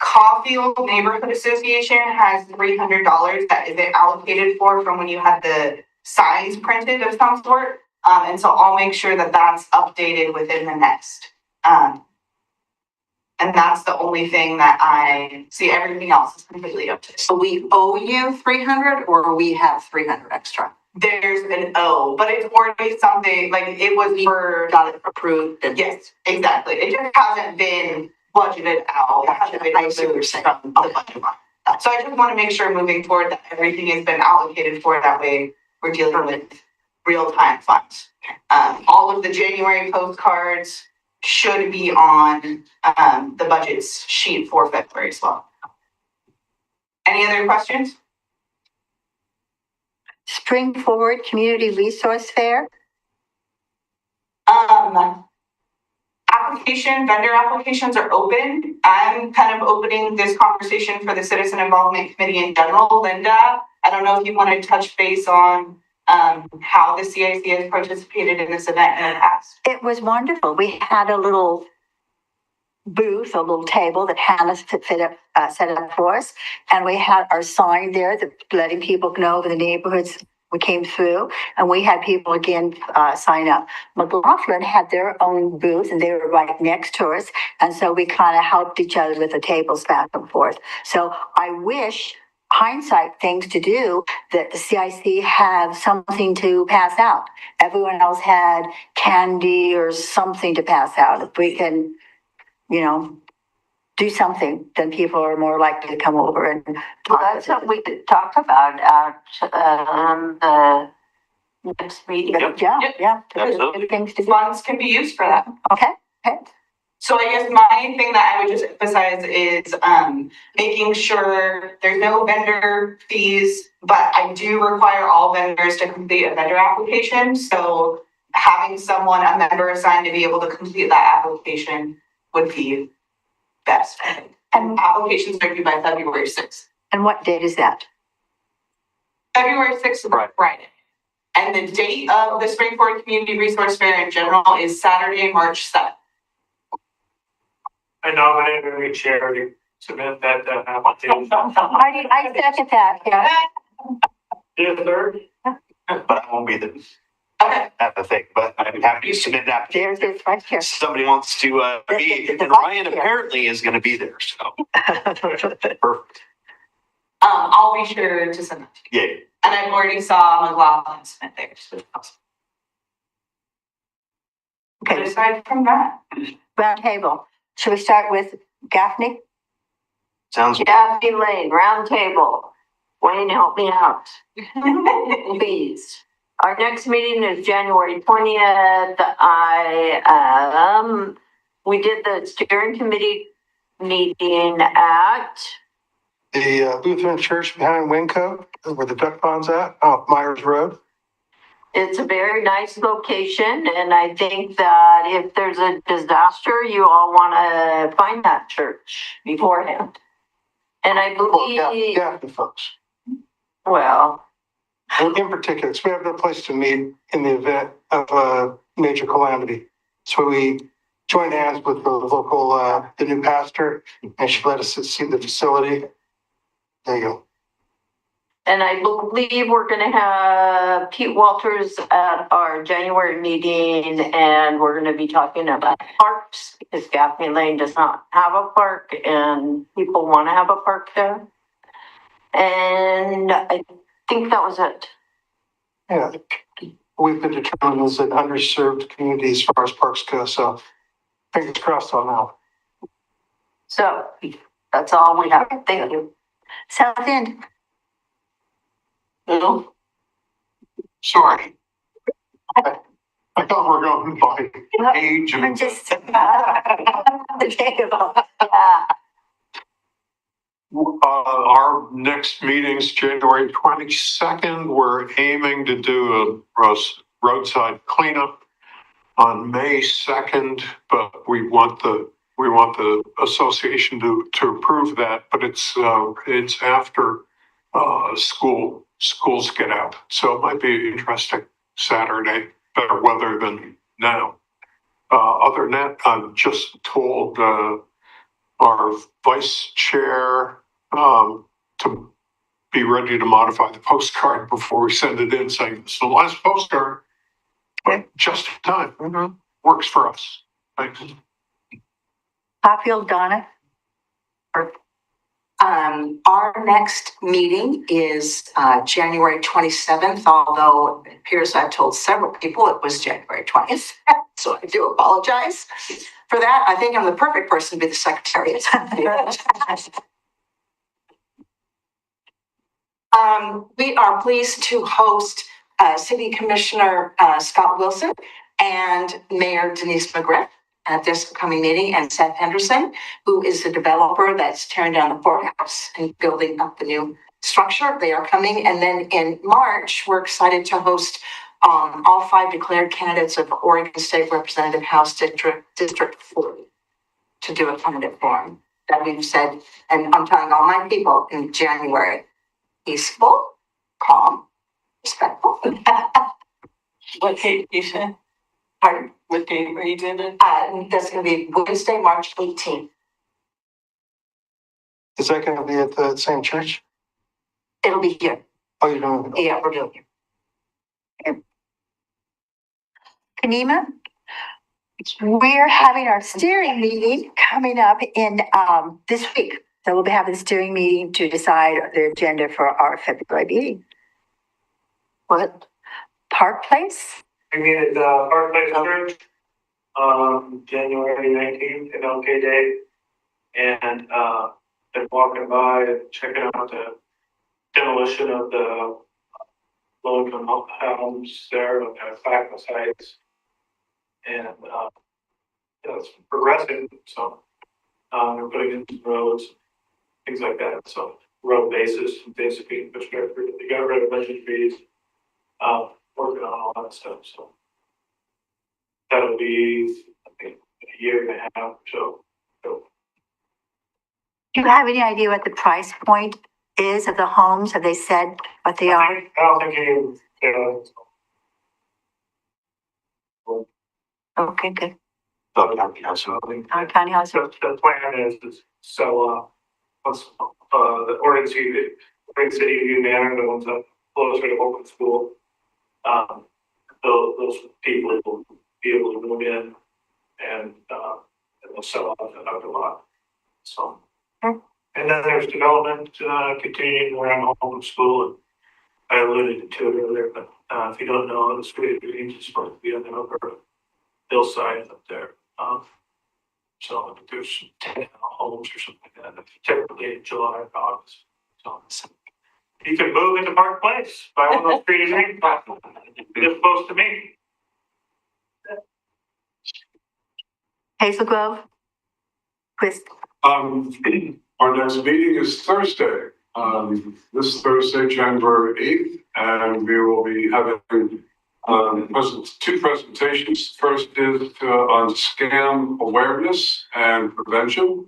Caulfield Neighborhood Association has $300 that is allocated for from when you had the signs printed of some sort. And so I'll make sure that that's updated within the next. And that's the only thing that I see. Everything else is completely up to. So we owe you 300 or we have 300 extra? There's an O, but it's already something, like it was for. Got it approved? Yes, exactly. It just hasn't been budgeted out. It hasn't been I see what you're saying. from the budget line. So I just want to make sure moving forward that everything has been allocated for that way. We're dealing with real-time funds. All of the January postcards should be on the budgets sheet for February as well. Any other questions? Spring Forward Community Resource Fair? Vendor applications are open. I'm kind of opening this conversation for the Citizen Involvement Committee in general. Linda, I don't know if you want to touch base on how the CIC has participated in this event in the past. It was wonderful. We had a little booth, a little table that Hannah set up for us. And we had our sign there that letting people know the neighborhoods we came through. And we had people again sign up. McLaughlin had their own booth and they were right next to us. And so we kind of helped each other with the tables back and forth. So I wish, hindsight things to do, that the CIC have something to pass out. Everyone else had candy or something to pass out. If we can, do something, then people are more likely to come over and talk. Well, that's what we could talk about at the next meeting. Yeah. Absolutely. Things to do. Funds can be used for that. Okay. So I guess my thing that I would just emphasize is making sure there's no vendor fees, but I do require all vendors to complete a vendor application. So having someone, a member assigned to be able to complete that application would be best, I think. And applications are due by February 6th. And what date is that? February 6th is Friday. And the date of the Spring Forward Community Resource Fair in general is Saturday, March 7th. I nominate the chair to submit that application. I second that, yeah. Yes, sir. But I won't be there. Okay. That's the thing, but I'm happy to submit that. There's his vice chair. Somebody wants to be, the and vice Ryan chair. apparently is going to be there, so. Perfect. I'll be sure to send that to you. Yeah. And I've already saw McLaughlin submit theirs. Okay. Aside from that, Round table. Should we start with Gaffney? Sounds good. Gaffney Lane, round table. Wayne, help me out. Please. Our next meeting is January 20th. We did the steering committee meeting at The Lutheran Church behind Winco, where the duck pond's at, off Myers Road. It's a very nice location, and I think that if there's a disaster, you all want to find that church beforehand. And I believe, Gaffney folks. well, In particular, so we have no place to meet in the event of a major calamity. So we joined hands with the local, the new pastor, and she let us see the facility. There you go. and I believe we're going to have Pete Walters at our January meeting, and we're going to be talking about parks because Gaffney Lane does not have a park, and people want to have a park there. And I think that was it. Yeah. we've been determined as an underserved community as far as parks go. So fingers crossed on that. So that's all we have. Thank you. South End. No. Sorry. I thought we were going by age I'm and just. our next meeting's January 22nd. We're aiming to do a roadside cleanup on May 2nd, but we want the association to approve that, but it's after schools get out. So it might be an interesting Saturday, better weather than now. Other than that, I've just told our vice chair to be ready to modify the postcard before we send it in, saying it's the last postcard, but just in time. Mm-hmm. Works for us. Thanks. Hatfield, Donna. Our next meeting is January 27th, although it appears I've told several people it was January 20th. So I do apologize for that. I think I'm the perfect person to be the secretary. We are pleased to host City Commissioner Scott Wilson and Mayor Denise McGriff at this upcoming meeting, and Seth Henderson, who is the developer that's tearing down the courthouse and building up the new structure. They are coming. And then in March, we're excited to host all 5 declared candidates of Oregon State Representative House District 40 to do a candidate forum that we've said, and I'm telling all my people in January, peaceful, calm, respectful. What date you said? Pardon? What date are you doing it? That's going to be Wednesday, March 18th. Is that going to be at the same church? It'll be here. Oh, you're doing it? Yeah, we're doing it. Kanima, we're having our steering meeting coming up in this week. So we'll be having a steering meeting to decide the agenda for our February meeting. What? Park Place? We meet at Park Place Church, January 19th, MLK Day. And been walking by and checking out the demolition of the low-income homes there on the back of the sites. And it's progressing, so they're putting in some roads, things like that. So road bases, basically infrastructure. They got rid of a bunch of trees, working on all that stuff. So that'll be, I think, a year and a half or so. Do you have any idea what the price point is of the homes? Have they said what they are? I don't think you Okay, good. County Housing. County Housing. The plan is to sell once the Oregon City Union Manor, the ones up closer to open school. Those people will be able to move in and they'll sell off the other lot. So, and then there's development continuing around home school. And I alluded to it earlier, but if you don't know, the street is supposed to be on the upper hillside up there. So there's 10 homes or something like that, typically in July or August. So you can move into Park Place by one of those streets. It's close to me. Hazel Grove? Chris? Our next meeting is Thursday, this Thursday, January 8th, and we will be having two presentations. First is on scam awareness and prevention,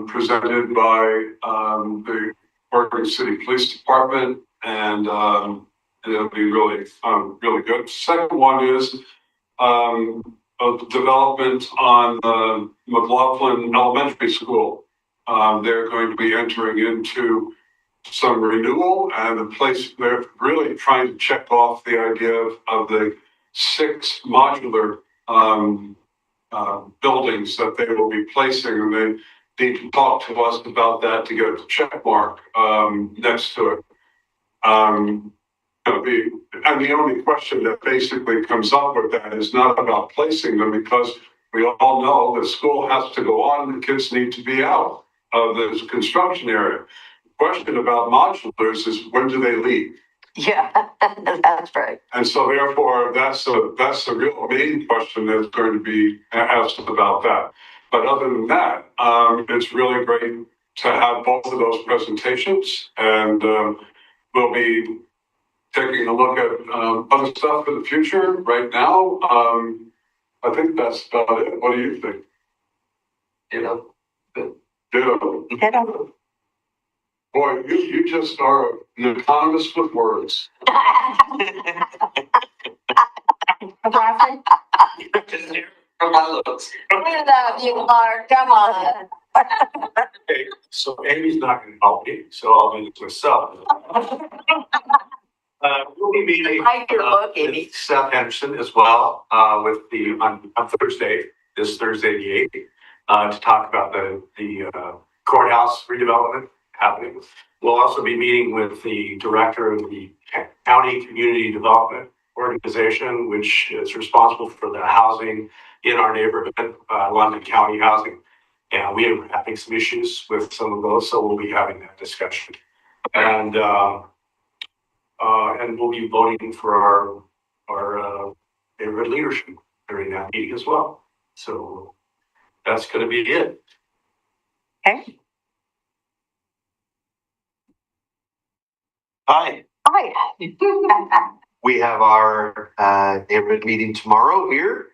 presented by the Oregon City Police Department, and it'll be really good. Second one is development on McLaughlin Elementary School. They're going to be entering into some renewal, and the place they're really trying to check off the idea of the 6 modular buildings that they will be placing, and they need to talk to us about that to get a check mark next to it. And the only question that basically comes up with that is not about placing them, because we all know the school has to go on and the kids need to be out of this construction area. The question about modulars is, when do they leave? Yeah, that's right. And so therefore, that's the real main question that's going to be asked about that. But other than that, it's really great to have both of those presentations, and we'll be taking a look at other stuff for the future. Right now, I think that's about it. What do you think? Ditto. Ditto. Boy, you just are an economist with words. From my looks. I love you, Mark. Come on. Okay, so Amy's not gonna help me, so I'll do it myself. We'll be meeting with Seth Henderson as well, with on Thursday, this Thursday the 8th, to talk about the courthouse redevelopment happening. We'll also be meeting with the director of the County Community Development Organization, which is responsible for the housing in our neighborhood, London County housing. And we are having some issues with some of those, so we'll be having that discussion. And we'll be voting for our neighborhood leadership during that meeting as well. So that's going to be it. Okay. Hi. Hi. We have our neighborhood meeting tomorrow here,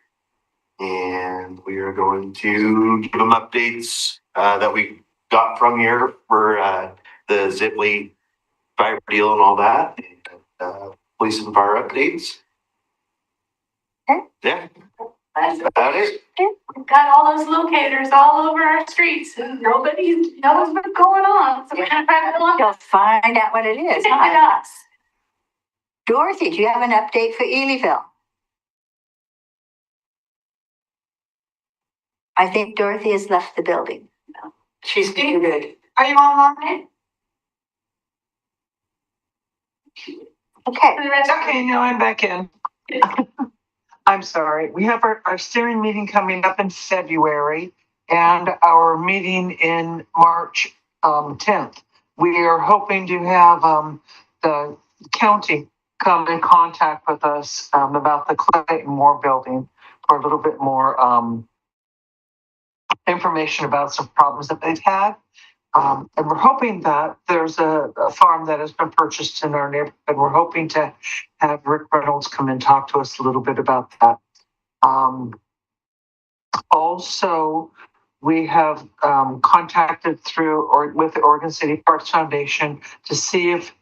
and we are going to give them updates that we got from here for the Zipley fire deal and all that, and police and fire updates. Okay. Yeah, That's about it. We've got all those locators all over our streets and nobody knows what's going on. So we're gonna try to You'll find out what it is, connect huh? us. Dorothy, do you have an update for Elyville? I think Dorothy has left the building. She's muted. Are you online? Okay. Okay, now I'm back in. I'm sorry. We have our steering meeting coming up in February and our meeting in March 10th. We are hoping to have the county come in contact with us about the Clayton Moore building for a little bit more information about some problems that they've had. And we're hoping that there's a farm that has been purchased in our neighborhood. We're hoping to have Rick Reynolds come and talk to us a little bit about that. Also, we have contacted with the Oregon City Parks Foundation to see if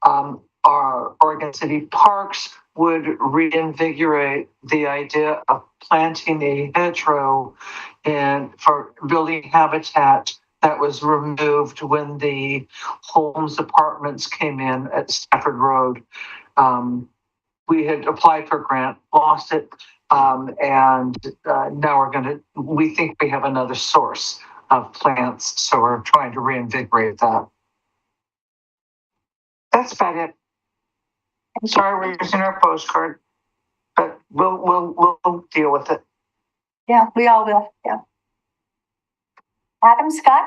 our Oregon City Parks would reinvigorate the idea of planting a hedgerow and for building habitat that was removed when the Holmes Apartments came in at Stafford Road. We had applied for a grant, lost it, and now we think we have another source of plants, so we're trying to reinvigorate that. That's about it. I'm sorry we're using our postcard, but we'll deal with it. Yeah, we all will. Yeah. Adam Scott?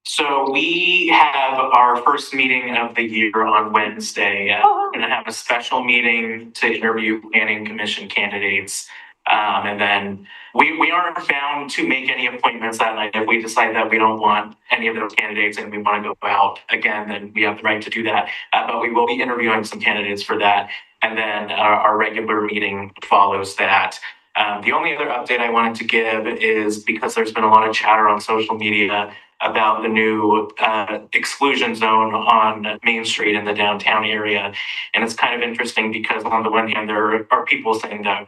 So we have our first meeting of the year on Wednesday. We're going to have a special meeting to interview planning commission candidates. And then we aren't bound to make any appointments that night. If we decide that we don't want any of those candidates and we want to go out again, then we have the right to do that. But we will be interviewing some candidates for that. And then our regular meeting follows that. The only other update I wanted to give is because there's been a lot of chatter on social media about the new exclusion zone on Main Street in the downtown area. And it's kind of interesting because on the one hand, there are people saying that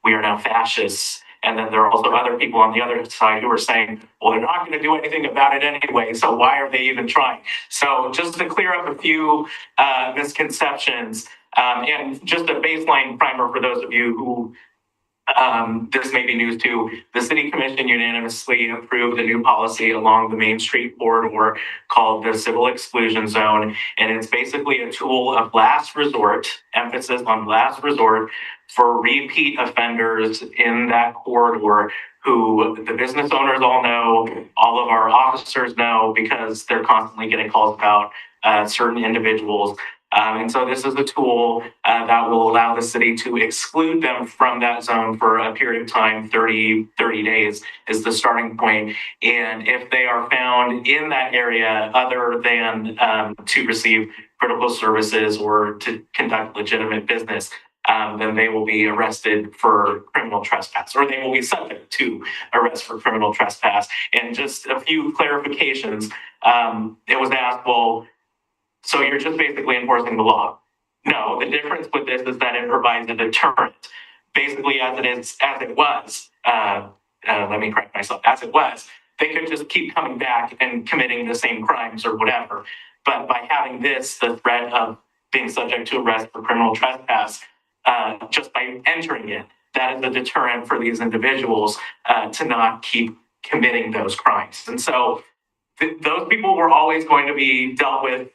we are now fascists. And then there are also other people on the other side who are saying, well, they're not going to do anything about it anyway, so why are they even trying? So just to clear up a few misconceptions, and just a baseline primer for those of you who This may be news too. The City Commission unanimously approved a new policy along the Main Street corridor called the Civil Exclusion Zone. And it's basically a tool of last resort, emphasis on last resort, for repeat offenders in that corridor who the business owners all know, all of our officers know, because they're constantly getting calls about certain individuals. And so this is a tool that will allow the city to exclude them from that zone for a period of time, 30 days is the starting point. And if they are found in that area other than to receive critical services or to conduct legitimate business, then they will be arrested for criminal trespass, or they will be subject to arrest for criminal trespass. And just a few clarifications. It was asked, well, so you're just basically enforcing the law. No, the difference with this is that it provides a deterrent. Basically, as it was, let me correct myself, as it was, they could just keep coming back and committing the same crimes or whatever. But by having this, the threat of being subject to arrest for criminal trespass, just by entering it, that is a deterrent for these individuals to not keep committing those crimes. And so those people were always going to be dealt with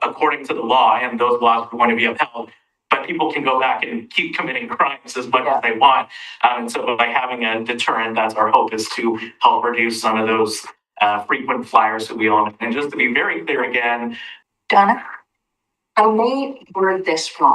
according to the law, and those laws are going to be upheld. But people can go back and keep committing crimes as much as they want. And so by having a deterrent, that's our hope, is to help reduce some of those frequent flyers who we own. And just to be very clear again. Donna, I may word this wrong.